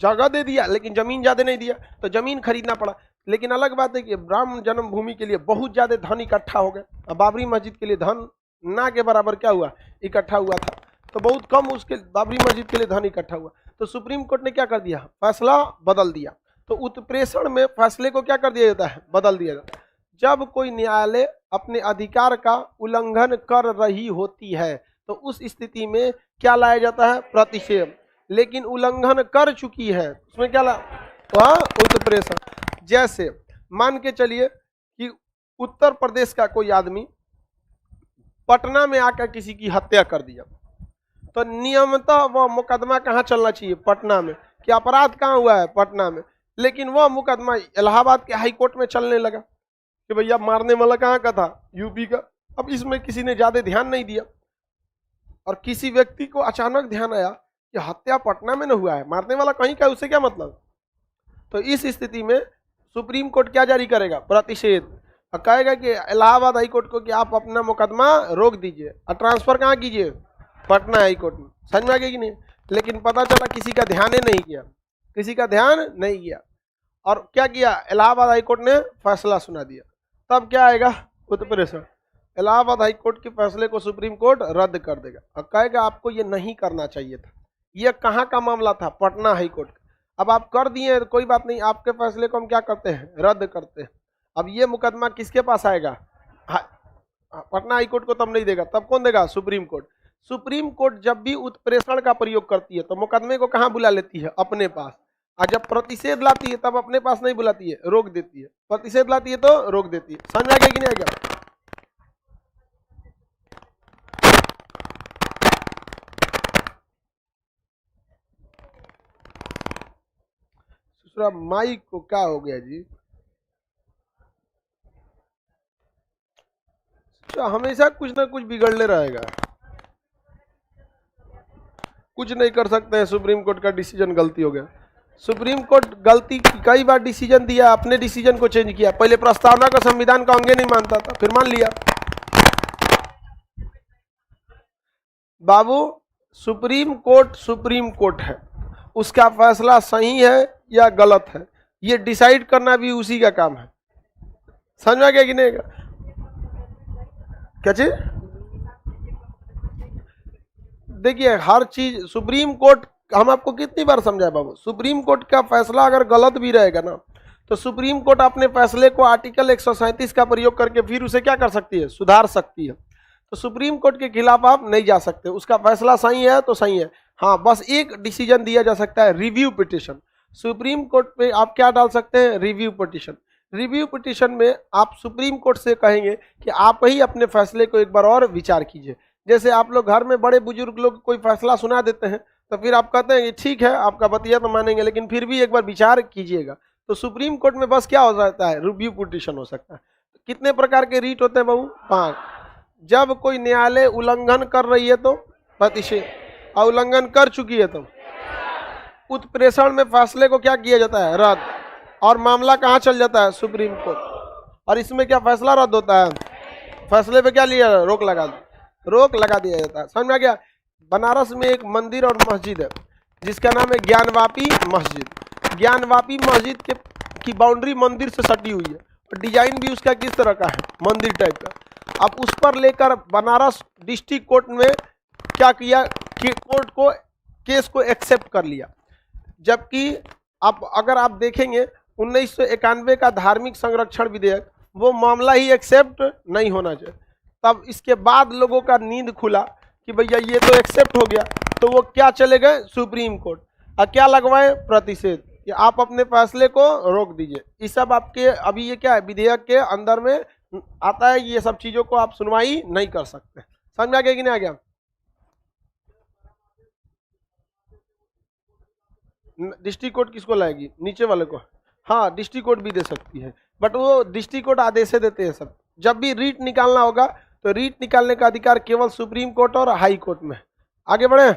[SPEAKER 1] जगह दे दिया लेकिन जमीन ज्यादा नहीं दिया, तो जमीन खरीदना पड़ा। लेकिन अलग बात है कि राम जन्मभूमि के लिए बहुत ज्यादा धन इकट्ठा हो गया, अब बाबरी मस्जिद के लिए धन ना के बराबर क्या हुआ, इकट्ठा हुआ था, तो बहुत कम उसके बाबरी मस्जिद के लिए धन इकट्ठा हुआ। तो सुप्रीम कोर्ट ने क्या कर दिया, फैसला बदल दिया। तो उत्प्रेषण में फैसले को क्या कर दिया जाता है, बदल दिया जाता है। जब कोई न्यायालय अपने अधिकार का उल्लंघन कर रही होती है तो उस स्थिति में क्या लाया जाता है, प्रतिषेध। लेकिन उल्लंघन कर चुकी है उसमें क्या ला, वह उत्प्रेषण। जैसे मान के चलिए कि उत्तर प्रदेश का कोई आदमी पटना में आकर किसी की हत्या कर दिया, तो नियमतः वह मुकदमा कहाँ चलना चाहिए, पटना में, कि अपराध कहाँ हुआ है, पटना में। लेकिन वह मुकदमा इलाहाबाद के हाई कोर्ट में चलने लगा कि भैया मारने वाला कहाँ का था, यूपी का। अब इसमें किसी ने ज्यादा ध्यान नहीं दिया और किसी व्यक्ति को अचानक ध्यान आया कि हत्या पटना में न हुआ है, मारने वाला कहीं का, उससे क्या मतलब। तो इस स्थिति में सुप्रीम कोर्ट क्या जारी करेगा, प्रतिषेध, और कहेगा कि इलाहाबाद हाई कोर्ट को कि आप अपना मुकदमा रोक दीजिए और ट्रांसफर कहाँ कीजिए, पटना हाई कोर्ट में। समझ में आ गया कि नहीं? लेकिन पता चला किसी का ध्यान ही नहीं किया, किसी का ध्यान नहीं किया, और क्या किया, इलाहाबाद हाई कोर्ट ने फैसला सुना दिया। तब क्या आएगा, उत्प्रेषण। इलाहाबाद हाई कोर्ट के फैसले को सुप्रीम कोर्ट रद्द कर देगा और कहेगा आपको ये नहीं करना चाहिए था। ये कहाँ का मामला था, पटना हाई कोर्ट। अब आप कर दिए तो कोई बात नहीं, आपके फैसले को हम क्या करते हैं, रद्द करते हैं। अब ये मुकदमा किसके पास आएगा, पटना हाई कोर्ट को तब नहीं देगा, तब कौन देगा, सुप्रीम कोर्ट। सुप्रीम कोर्ट जब भी उत्प्रेषण का प्रयोग करती है तो मुकदमे को कहाँ बुला लेती है, अपने पास। और जब प्रतिषेध लाती है तब अपने पास नहीं बुलाती है, रोक देती है। प्रतिषेध लाती है तो रोक देती है। समझ में आ गया कि नहीं आ गया? दूसरा माइक को क्या हो गया जी, हमेशा कुछ ना कुछ बिगड़ने रहेगा, कुछ नहीं कर सकते हैं। सुप्रीम कोर्ट का डिसीजन गलती हो गया। सुप्रीम कोर्ट गलती कई बार डिसीजन दिया, अपने डिसीजन को चेंज किया। पहले प्रस्तावना का संविधान का अंग नहीं मानता था, फिर मान लिया। बाबू सुप्रीम कोर्ट है, उसका फैसला सही है या गलत है ये डिसाइड करना भी उसी का काम है। समझ में आ गया कि नहीं? क्या चीज, देखिए हर चीज सुप्रीम कोर्ट, हम आपको कितनी बार समझाए बाबू, सुप्रीम कोर्ट का फैसला अगर गलत भी रहेगा ना तो सुप्रीम कोर्ट अपने फैसले को आर्टिकल 137 का प्रयोग करके फिर उसे क्या कर सकती है, सुधार सकती है। तो सुप्रीम कोर्ट के खिलाफ आप नहीं जा सकते, उसका फैसला सही है तो सही है। हाँ, बस एक डिसीजन दिया जा सकता है, रिव्यू पिटिशन। सुप्रीम कोर्ट पे आप क्या डाल सकते हैं, रिव्यू पिटिशन। रिव्यू पिटिशन में आप सुप्रीम कोर्ट से कहेंगे कि आप ही अपने फैसले को एक बार और विचार कीजिए। जैसे आप लोग घर में बड़े बुजुर्ग लोग कोई फैसला सुना देते हैं तो फिर आप कहते हैं कि ठीक है आपका बतिया तो मानेंगे लेकिन फिर भी एक बार विचार कीजिएगा। तो सुप्रीम कोर्ट में बस क्या हो सकता है, रिव्यू पिटिशन हो सकता है। कितने प्रकार के रीट होते हैं बाबू, 5। जब कोई न्यायालय उल्लंघन कर रही है तो प्रतिषेध, और उल्लंघन कर चुकी है तो उत्प्रेषण में फैसले को क्या किया जाता है, रद्द, और मामला कहाँ चल जाता है, सुप्रीम कोर्ट। और इसमें क्या फैसला रद्द होता है, फैसले पे क्या लिया, रोक लगा दिया जाता है। समझ में आ गया? बनारस में एक मंदिर और मस्जिद है जिसका नाम है ज्ञानवापी मस्जिद। ज्ञानवापी मस्जिद की बाउंड्री मंदिर से सटी हुई है और डिजाइन भी उसका किस तरह का है, मंदिर टाइप का। अब उस पर लेकर बनारस डिस्ट्रिक्ट कोर्ट में क्या किया कि कोर्ट को केस को एक्सेप्ट कर लिया। जबकि अब अगर आप देखेंगे 1991 का धार्मिक संरक्षण विधेयक, वो मामला ही एक्सेप्ट नहीं होना चाहिए। तब इसके बाद लोगों का नींद खुला कि भैया ये तो एक्सेप्ट हो गया, तो वो क्या चले गए सुप्रीम कोर्ट। और क्या लगवाए, प्रतिषेध, कि आप अपने फैसले को रोक दीजिए। ये सब आपके अभी ये क्या है, विधेयक के अंदर में आता है, ये सब चीजों को आप सुनवाई नहीं कर सकते। समझ में आ गया कि नहीं आ गया? डिस्ट्रिक्ट कोर्ट किसको लाएगी, नीचे वाले को? हाँ, डिस्ट्रिक्ट कोर्ट भी दे सकती है, बट वो डिस्ट्रिक्ट कोर्ट आदेश देते हैं सब। जब भी रीट निकालना होगा तो रीट निकालने का अधिकार केवल सुप्रीम कोर्ट और हाई कोर्ट में। आगे बढ़े।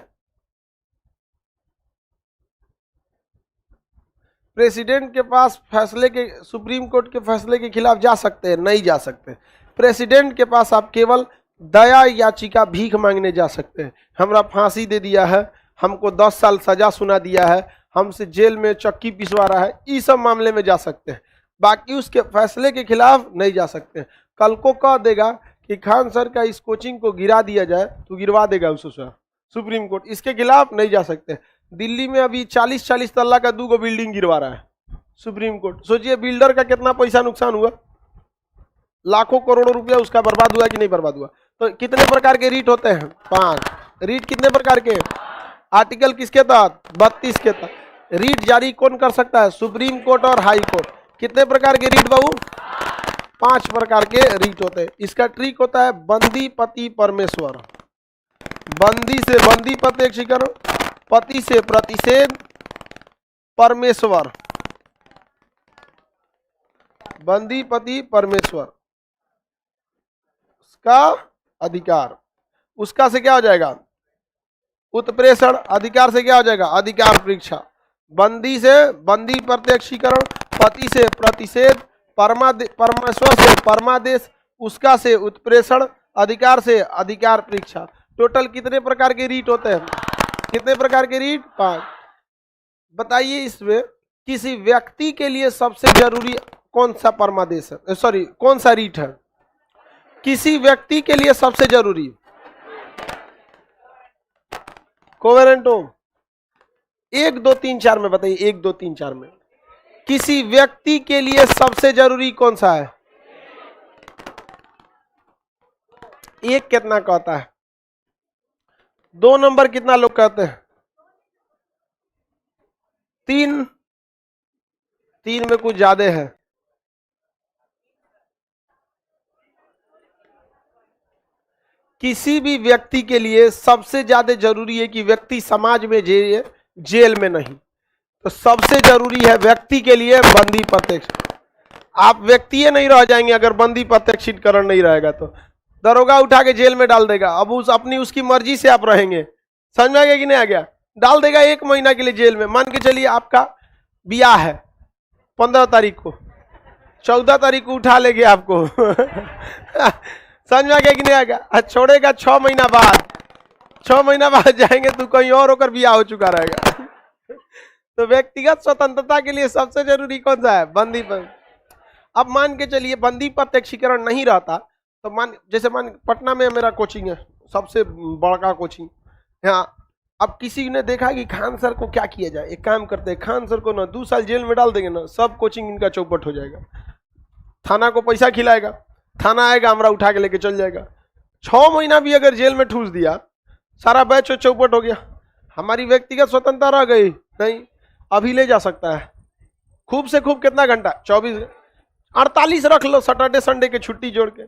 [SPEAKER 1] प्रेसिडेंट के पास फैसले के, सुप्रीम कोर्ट के फैसले के खिलाफ जा सकते हैं? नहीं जा सकते। प्रेसिडेंट के पास आप केवल दया याचिका, भीख मांगने जा सकते हैं। हमरा फांसी दे दिया है, हमको 10 साल सजा सुना दिया है, हमसे जेल में चक्की पिसवा रहा है, इस सब मामले में जा सकते हैं। बाकी उसके फैसले के खिलाफ नहीं जा सकते। कल को कह देगा कि खान सर का इस कोचिंग को गिरा दिया जाए, तो गिरवा देगा उसको सुप्रीम कोर्ट, इसके खिलाफ नहीं जा सकते। दिल्ली में अभी 40-40 तल्ला का 2 बिल्डिंग गिरवा रहा है सुप्रीम कोर्ट। सोचिए बिल्डर का कितना पैसा नुकसान हुआ, लाखों करोड़ों रुपया उसका बर्बाद हुआ कि नहीं बर्बाद हुआ। तो कितने प्रकार के रीट होते हैं? 5 रीट। कितने प्रकार के? आर्टिकल किसके तहत? 32 के तहत। रीट जारी कौन कर सकता है? सुप्रीम कोर्ट और हाई कोर्ट। कितने प्रकार के रीट बाबू? 5 प्रकार के रीट होते हैं। इसका ट्रिक होता है बंदी पति परमेश्वर। बंदी से बंदी प्रत्यक्षीकरण, पति से प्रतिषेध, परमेश्वर, बंदी पति परमेश्वर, उसका अधिकार, उसका से क्या हो जाएगा? उत्प्रेषण। अधिकार से क्या हो जाएगा? अधिकार परीक्षा। बंदी से बंदी प्रत्यक्षीकरण, पति से प्रतिषेध, परमेश्वर से परमादेश, उसका से उत्प्रेषण, अधिकार से अधिकार परीक्षा। टोटल कितने प्रकार के रीट होते हैं? कितने प्रकार के रीट? 5। बताइए इसमें किसी व्यक्ति के लिए सबसे जरूरी कौन सा परमादेश है, सॉरी कौन सा रीट है? किसी व्यक्ति के लिए सबसे जरूरी कोवेरेंटो 1 2 3 4 में बताइए। 1 2 3 4 में किसी व्यक्ति के लिए सबसे जरूरी कौन सा है? 1 कितना कहता है? 2 नंबर कितना लोग कहते हैं? 3 में कुछ ज्यादा है। किसी भी व्यक्ति के लिए सबसे ज्यादा जरूरी है कि व्यक्ति समाज में जेल में नहीं। तो सबसे जरूरी है व्यक्ति के लिए बंदी प्रत्यक्ष। आप व्यक्ति नहीं रह जाएंगे अगर बंदी प्रत्यक्षीकरण नहीं रहेगा। तो दरोगा उठा के जेल में डाल देगा, अब उसकी मर्जी से आप रहेंगे। समझ में आ गया कि नहीं आ गया? डाल देगा 1 महीना के लिए जेल में। मान के चलिए आपका ब्याह है 15 तारीख को, 14 तारीख को उठा लेंगे आपको समझ में आ गया कि नहीं आ गया? छोड़ेगा 6 महीना बाद, 6 महीना बाद जाएंगे तो कहीं और होकर ब्याह हो चुका रहेगा तो व्यक्तिगत स्वतंत्रता के लिए सबसे जरूरी कौन सा है? बंदी पर। अब मान के चलिए बंदी प्रत्यक्षीकरण नहीं रहता तो जैसे पटना में मेरा कोचिंग है, सबसे बड़का कोचिंग यहाँ। अब किसी ने देखा कि खान सर को क्या किया जाए, एक काम करते हैं खान सर को ना 2 साल जेल में डाल देंगे ना, सब कोचिंग इनका चौपट हो जाएगा। थाना को पैसा खिलाएगा, थाना आएगा हमरा उठा के लेके चल जाएगा। 6 महीना भी अगर जेल में ठूस दिया, सारा बैच चौपट हो गया, हमारी व्यक्तिगत स्वतंत्रता रह गई नहीं। अभी ले जा सकता है खूब से खूब कितना घंटा? 24 48 रख लो, सैटरडे संडे के छुट्टी जोड़ के।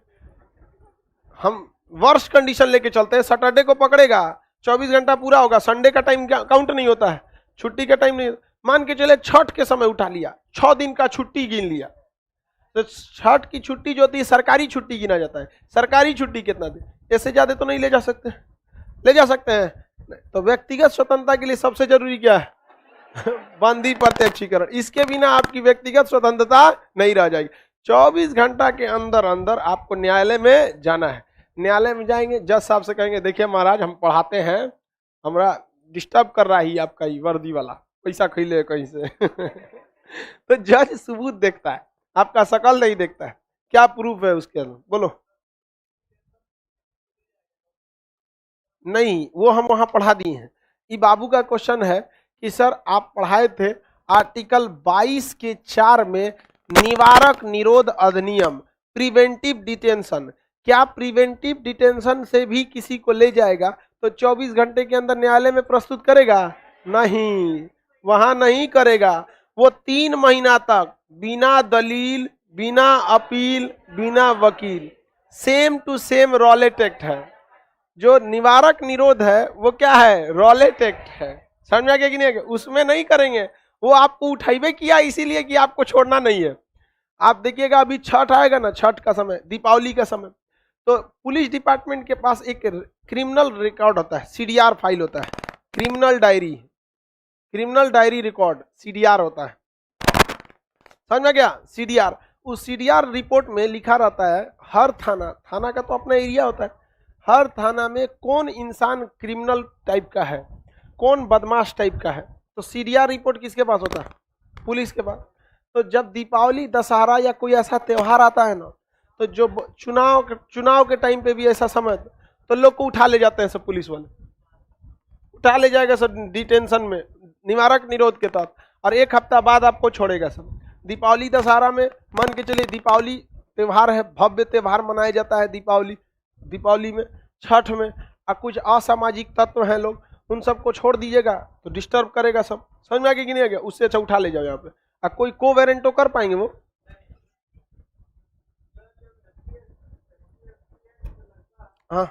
[SPEAKER 1] हम वर्स्ट कंडीशन लेके चलते हैं, सैटरडे को पकड़ेगा 24 घंटा पूरा होगा, संडे का टाइम काउंट नहीं होता है, छुट्टी का टाइम नहीं। मान के चले छठ के समय उठा लिया, 6 दिन का छुट्टी गिन लिया, तो छठ की छुट्टी जो होती है सरकारी छुट्टी गिना जाता है। सरकारी छुट्टी कितना दिन? इससे ज्यादा तो नहीं ले जा सकते। ले जा सकते हैं। तो व्यक्तिगत स्वतंत्रता के लिए सबसे जरूरी क्या है? बंदी प्रत्यक्षीकरण। इसके बिना आपकी व्यक्तिगत स्वतंत्रता नहीं रह जाएगी। 24 घंटा के अंदर अंदर आपको न्यायालय में जाना है। न्यायालय में जाएंगे, जज साहब से कहेंगे देखिए महाराज हम पढ़ाते हैं, हमरा डिस्टर्ब कर रहा है आपका ये वर्दी वाला, पैसा खिले कहीं से तो जज सबूत देखता है, आपका शकल नहीं देखता है, क्या प्रूफ है उसके अंदर, बोलो। नहीं, वो हम वहां पढ़ा दिए हैं। ये बाबू का क्वेश्चन है कि सर आप पढ़ाए थे आर्टिकल 22 के 4 में निवारक निरोध अधिनियम, प्रिवेंटिव डिटेंशन, क्या प्रिवेंटिव डिटेंशन से भी किसी को ले जाएगा तो 24 घंटे के अंदर न्यायालय में प्रस्तुत करेगा? नहीं, वहां नहीं करेगा। वो 3 महीना तक बिना दलील, बिना अपील, बिना वकील, same to same Rowlatt act है। जो निवारक निरोध है वो क्या है? रॉलेट एक्ट है। समझ में आ गया कि नहीं? उसमें नहीं करेंगे। वो आपको उठाइबे किया इसीलिए कि आपको छोड़ना नहीं है। आप देखिएगा अभी छठ आएगा ना, छठ का समय, दीपावली का समय, तो पुलिस डिपार्टमेंट के पास एक क्रिमिनल रिकॉर्ड होता है, सीडीआर फाइल होता है, क्रिमिनल डायरी रिकॉर्ड, सीडीआर होता है। समझ में गया? सीडीआर। उस सीडीआर रिपोर्ट में लिखा रहता है हर थाना का तो अपना एरिया होता है, हर थाना में कौन इंसान क्रिमिनल टाइप का है, कौन बदमाश टाइप का है। तो सीडीआर रिपोर्ट किसके पास होता है? पुलिस के पास। तो जब दीपावली, दशहरा या कोई ऐसा त्यौहार आता है ना, तो जो चुनाव के टाइम पे भी ऐसा समय, तो लोग को उठा ले जाते हैं सब, पुलिस वाले उठा ले जाएगा सब डिटेंशन में, निवारक निरोध के तहत, और 1 हफ्ता बाद आपको छोड़ेगा सब। दीपावली दशहरा में मान के चलिए दीपावली त्यौहार है, भव्य त्यौहार मनाया जाता है दीपावली में, छठ में, और कुछ असामाजिक तत्व हैं लोग, उन सबको छोड़ दीजिएगा तो डिस्टर्ब करेगा सब। समझ में आ गया कि नहीं आ गया? उससे अच्छा उठा ले जाओ यहाँ पे। अब कोई को वेरेंटो कर पाएंगे वो? हाँ,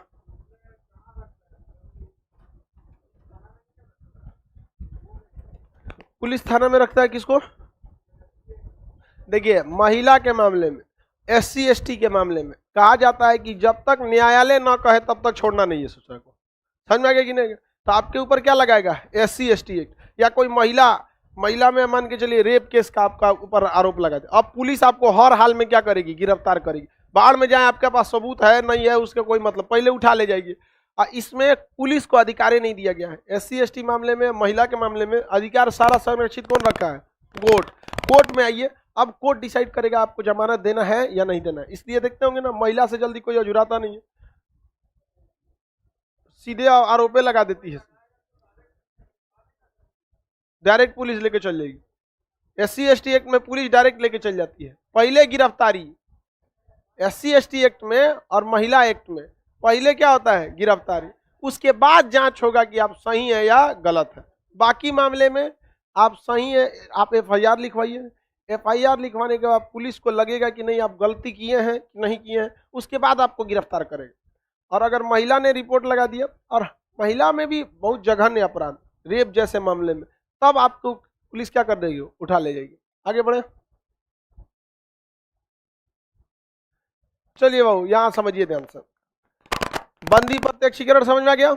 [SPEAKER 1] पुलिस थाना में रखता है किसको? देखिए, महिला के मामले में, SC ST के मामले में कहा जाता है कि जब तक न्यायालय ना कहे तब तक छोड़ना नहीं है सूचना को। समझ में आ गया कि नहीं? तो आपके ऊपर क्या लगाएगा? SC ST act. या कोई महिला में मान के चलिए रेप केस का आपका ऊपर आरोप लगा दे, अब पुलिस आपको हर हाल में क्या करेगी? गिरफ्तार करेगी। बाहर में जाए, आपके पास सबूत है नहीं है उसका कोई मतलब, पहले उठा ले जाएगी। इसमें पुलिस को अधिकार नहीं दिया गया है। SC ST मामले में, महिला के मामले में अधिकार सारा संरक्षित कौन रखा है? कोर्ट में आइए, अब कोर्ट डिसाइड करेगा आपको जमानत देना है या नहीं देना है। इसलिए देखते होंगे ना, महिला से जल्दी कोई अजुराता नहीं है, सीधे आरोपे लगा देती है, डायरेक्ट पुलिस लेके चल जाएगी। SC ST एक्ट में पुलिस डायरेक्ट लेके चल जाती है। पहले गिरफ्तारी SC ST एक्ट में और महिला एक्ट में पहले क्या होता है? गिरफ्तारी, उसके बाद जांच होगा कि आप सही है या गलत है। बाकी मामले में आप सही है, आप FIR लिखवाइए। FIR लिखवाने के बाद पुलिस को लगेगा कि नहीं आप गलती किए हैं कि नहीं किए हैं, उसके बाद आपको गिरफ्तार करेगा। और अगर महिला ने रिपोर्ट लगा दिया, और महिला में भी बहुत जघन्य अपराध, रेप जैसे मामले में, तब आपको पुलिस क्या कर देगी? उठा ले जाएगी। आगे बढ़े, चलिए बाबू यहां समझिए ध्यान से। बंदी प्रत्यक्षीकरण समझ में आ गया?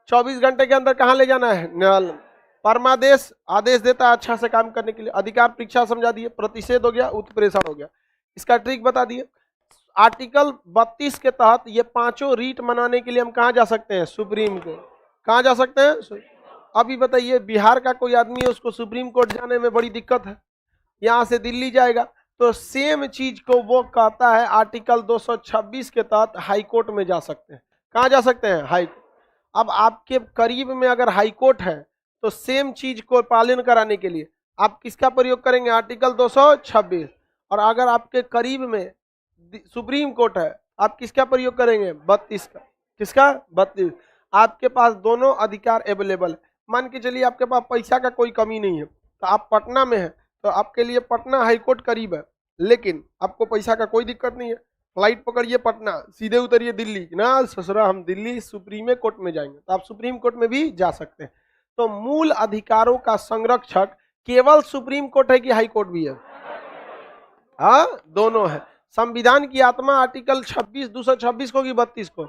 [SPEAKER 1] 24 घंटे के अंदर कहां ले जाना है? न्यायालय। परमादेश आदेश देता है अच्छा से काम करने के लिए। अधिकार परीक्षा समझा दिए, प्रतिषेध हो गया, उत्प्रेषण हो गया। इसका ट्रिक बता दिए। आर्टिकल 32 के तहत ये पांचों रीट मनाने के लिए हम कहां जा सकते हैं? Supreme court. कहां जा सकते हैं? अभी बताइए, बिहार का कोई आदमी है, उसको सुप्रीम कोर्ट जाने में बड़ी दिक्कत है, यहां से दिल्ली जाएगा, तो सेम चीज को वो कहता है आर्टिकल 226 के तहत हाई कोर्ट में जा सकते हैं। कहां जा सकते हैं? High court. अब आपके करीब में अगर हाई कोर्ट है, तो सेम चीज को पालन कराने के लिए आप किसका प्रयोग करेंगे? आर्टिकल 226। और अगर आपके करीब में सुप्रीम कोर्ट है, आप किसका प्रयोग करेंगे? 32 का। किसका? 32। आपके पास दोनों अधिकार अवेलेबल है। मान के चलिए आपके पास पैसा का कोई कमी नहीं है, तो आप पटना में है, तो आपके लिए पटना हाईकोर्ट करीब है, लेकिन आपको पैसा का कोई दिक्कत नहीं है, फ्लाइट पकड़िए पटना, सीधे उतरिए दिल्ली ना, ससुरा हम दिल्ली सुप्रीम कोर्ट में जाएंगे, तो आप सुप्रीम कोर्ट में भी जा सकते हैं। तो मूल अधिकारों का संरक्षक केवल सुप्रीम कोर्ट है कि हाई कोर्ट भी है? हाँ, दोनों है। संविधान की आत्मा आर्टिकल 26 226 को कि 32 को?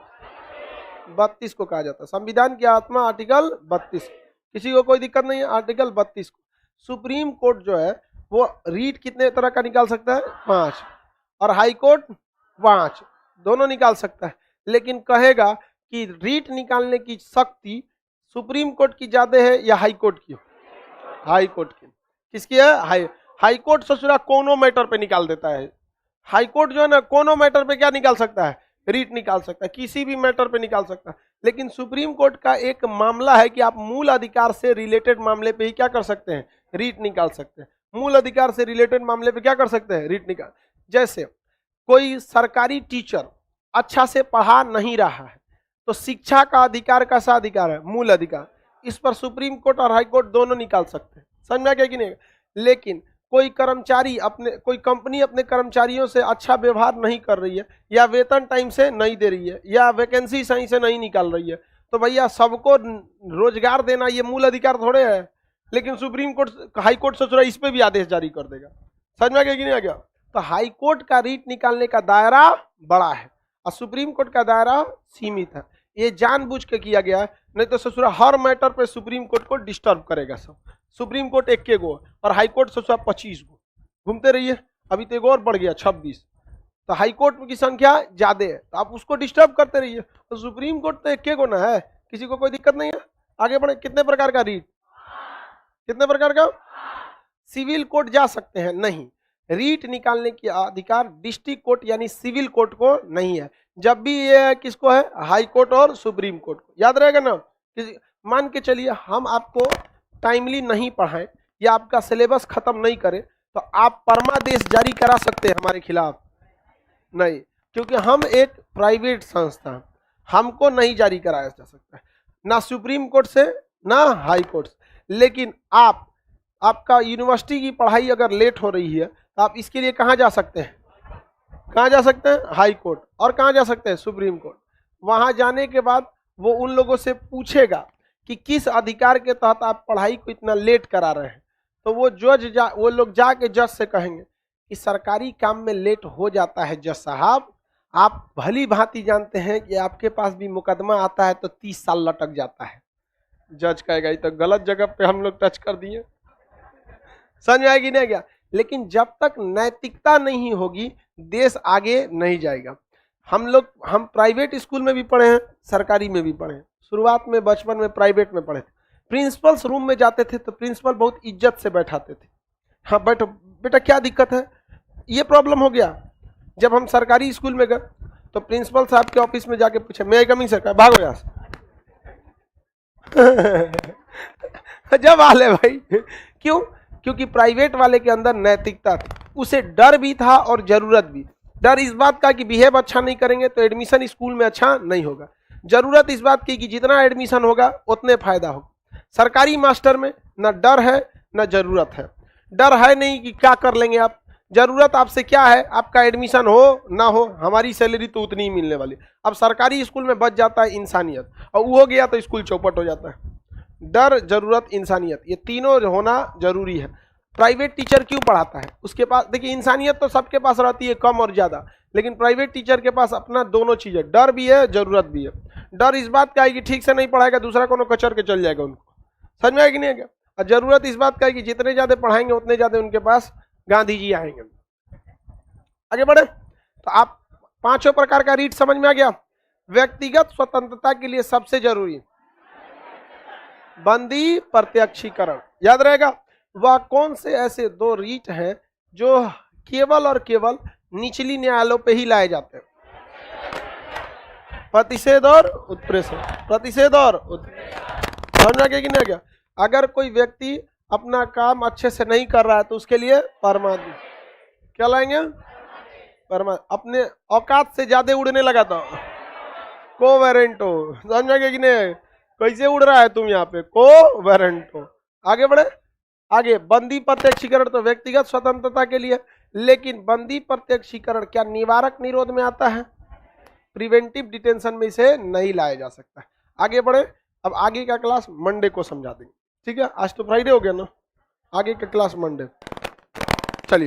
[SPEAKER 1] 32 को कहा जाता है संविधान की आत्मा, आर्टिकल 32। किसी को कोई दिक्कत नहीं है? आर्टिकल 32 को। सुप्रीम कोर्ट जो है वो रीट कितने तरह का निकाल सकता है? 5। और हाई कोर्ट 5, दोनों निकाल सकता है। लेकिन कहेगा कि रीट निकालने की शक्ति सुप्रीम कोर्ट की ज्यादा है या हाई कोर्ट की? हाई कोर्ट की। किसकी है? हाई कोर्ट ससुरा कोनो मैटर पे निकाल देता है। हाई कोर्ट जो है ना, कोनो मैटर पे क्या निकाल सकता है? रीट निकाल सकता है, किसी भी मैटर पे निकाल सकता है। लेकिन सुप्रीम कोर्ट का एक मामला है कि आप मूल अधिकार से रिलेटेड मामले पे ही क्या कर सकते हैं? रीट निकाल सकते हैं। मूल अधिकार से रिलेटेड मामले पे क्या कर सकते हैं? रीट निकाल। जैसे कोई सरकारी टीचर अच्छा से पढ़ा नहीं रहा है, तो शिक्षा का अधिकार कैसा अधिकार है? मूल अधिकार। इस पर सुप्रीम कोर्ट और हाई कोर्ट दोनों निकाल सकते हैं, समझ में आ गया कि नहीं? लेकिन कोई कर्मचारी कोई कंपनी अपने कर्मचारियों से अच्छा व्यवहार नहीं कर रही है, या वेतन टाइम से नहीं दे रही है, या वैकेंसी सही से नहीं निकाल रही है, तो भैया सबको रोजगार देना ये मूल अधिकार थोड़े है। लेकिन सुप्रीम कोर्ट हाई कोर्ट सोच रहा है इस पे भी आदेश जारी कर देगा, समझ में आ गया कि नहीं आ गया? तो हाई कोर्ट का रीट निकालने का दायरा बड़ा है और सुप्रीम कोर्ट का दायरा सीमित है। ये जानबूझ के किया गया है, नहीं तो ससुरा हर मैटर पे सुप्रीम कोर्ट को डिस्टर्ब करेगा सब। सुप्रीम कोर्ट 21 गो और हाई कोर्ट ससुरा 25 गो, घूमते रहिए। अभी तो एक और बढ़ गया 26, तो हाई कोर्ट की संख्या ज्यादा है, तो आप उसको डिस्टर्ब करते रहिए। तो सुप्रीम कोर्ट तो 21 गो ना है, किसी को कोई दिक्कत नहीं है। आगे बढ़े। कितने प्रकार का रीट? कितने प्रकार का? सिविल कोर्ट जा सकते हैं? नहीं, रीट निकालने की अधिकार डिस्ट्रिक्ट कोर्ट यानी सिविल कोर्ट को नहीं है। जब भी ये किसको है? हाई कोर्ट और सुप्रीम कोर्ट को। याद रहेगा ना? मान के चलिए हम आपको टाइमली नहीं पढ़ाएं या आपका सिलेबस खत्म नहीं करें, तो आप परमादेश जारी करा सकते हैं हमारे खिलाफ? नहीं, क्योंकि हम एक प्राइवेट संस्था, हमको नहीं जारी कराया जा सकता है, ना सुप्रीम कोर्ट से ना हाई कोर्ट से। लेकिन आपका यूनिवर्सिटी की पढ़ाई अगर लेट हो रही है तो आप इसके लिए कहाँ जा सकते हैं? कहाँ जा सकते हैं? High court. और कहाँ जा सकते हैं? Supreme court. वहां जाने के बाद वो उन लोगों से पूछेगा कि किस अधिकार के तहत आप पढ़ाई को इतना लेट करा रहे हैं, तो वो लोग जाके जज से कहेंगे कि सरकारी काम में लेट हो जाता है जज साहब, आप भली भांति जानते हैं कि आपके पास भी मुकदमा आता है तो 30 साल लटक जाता है। जज कहेगा ये तो गलत जगह पे हम लोग टच कर दिए, समझ आएगी नहीं गया? लेकिन जब तक नैतिकता नहीं होगी देश आगे नहीं जाएगा। हम प्राइवेट स्कूल में भी पढ़े हैं, सरकारी में भी पढ़े हैं। शुरुआत में बचपन में प्राइवेट में पढ़े थे, प्रिंसिपल्स रूम में जाते थे तो प्रिंसिपल बहुत इज्जत से बैठाते थे। हाँ बैठो बेटा, क्या दिक्कत है? ये प्रॉब्लम हो गया। जब हम सरकारी स्कूल में गए तो प्रिंसिपल साहब के ऑफिस में जाके पूछे, मैं कमिंग सर? भागो यहाँ से। जब आले भाई, क्यों? क्योंकि प्राइवेट वाले के अंदर नैतिकता थी, उसे डर भी था और जरूरत भी। डर इस बात का कि बिहेव अच्छा नहीं करेंगे तो एडमिशन स्कूल में अच्छा नहीं होगा। जरूरत इस बात की कि जितना एडमिशन होगा उतने फायदा होगा। सरकारी मास्टर में ना डर है ना जरूरत है। डर है नहीं कि क्या कर लेंगे आप, जरूरत आपसे क्या है? आपका एडमिशन हो ना हो, हमारी सैलरी तो उतनी ही मिलने वाली। अब सरकारी स्कूल में बच जाता है इंसानियत, और वो हो गया तो स्कूल चौपट हो जाता है। डर, जरूरत, इंसानियत, ये तीनों होना जरूरी है। प्राइवेट टीचर क्यों पढ़ाता है? उसके पास देखिए इंसानियत तो सबके पास रहती है, कम और ज्यादा, लेकिन प्राइवेट टीचर के पास अपना दोनों चीज है, डर भी है जरूरत भी है। डर इस बात का है कि ठीक से नहीं पढ़ाएगा दूसरा कोनो कचर के चल जाएगा उनको, समझ में आएगी नहीं आएगा? और जरूरत इस बात का है कि जितने ज्यादा पढ़ाएंगे उतने ज्यादा उनके पास गांधी जी आएंगे। आगे बढ़े तो आप पांचों प्रकार का रीट समझ में आ गया। व्यक्तिगत स्वतंत्रता के लिए सबसे जरूरी बंदी प्रत्यक्षीकरण। याद रहेगा? वह कौन से ऐसे दो रीट हैं जो केवल और केवल निचली न्यायालयों पे ही लाए जाते हैं? प्रतिषेध और उत्प्रेषण। प्रतिषेध और समझ में आ गया कि नहीं आ गया? अगर कोई व्यक्ति अपना काम अच्छे से नहीं कर रहा है तो उसके लिए परमाणु क्या लाएंगे? परमाणु। अपने औकात से ज्यादा उड़ने लगा था कोवेरेंटो। समझ में आ गया कि नहीं? कैसे उड़ रहा है तुम यहाँ पे? कोवेरेंटो। आगे बढ़े। आगे बंदी प्रत्यक्षीकरण तो व्यक्तिगत स्वतंत्रता के लिए, लेकिन बंदी प्रत्यक्षीकरण क्या निवारक निरोध में आता है? प्रिवेंटिव डिटेंशन में इसे नहीं लाया जा सकता है। आगे बढ़े। अब आगे का क्लास मंडे को समझा देंगे, ठीक है? आज तो फ्राइडे हो गया ना, आगे का क्लास मंडे।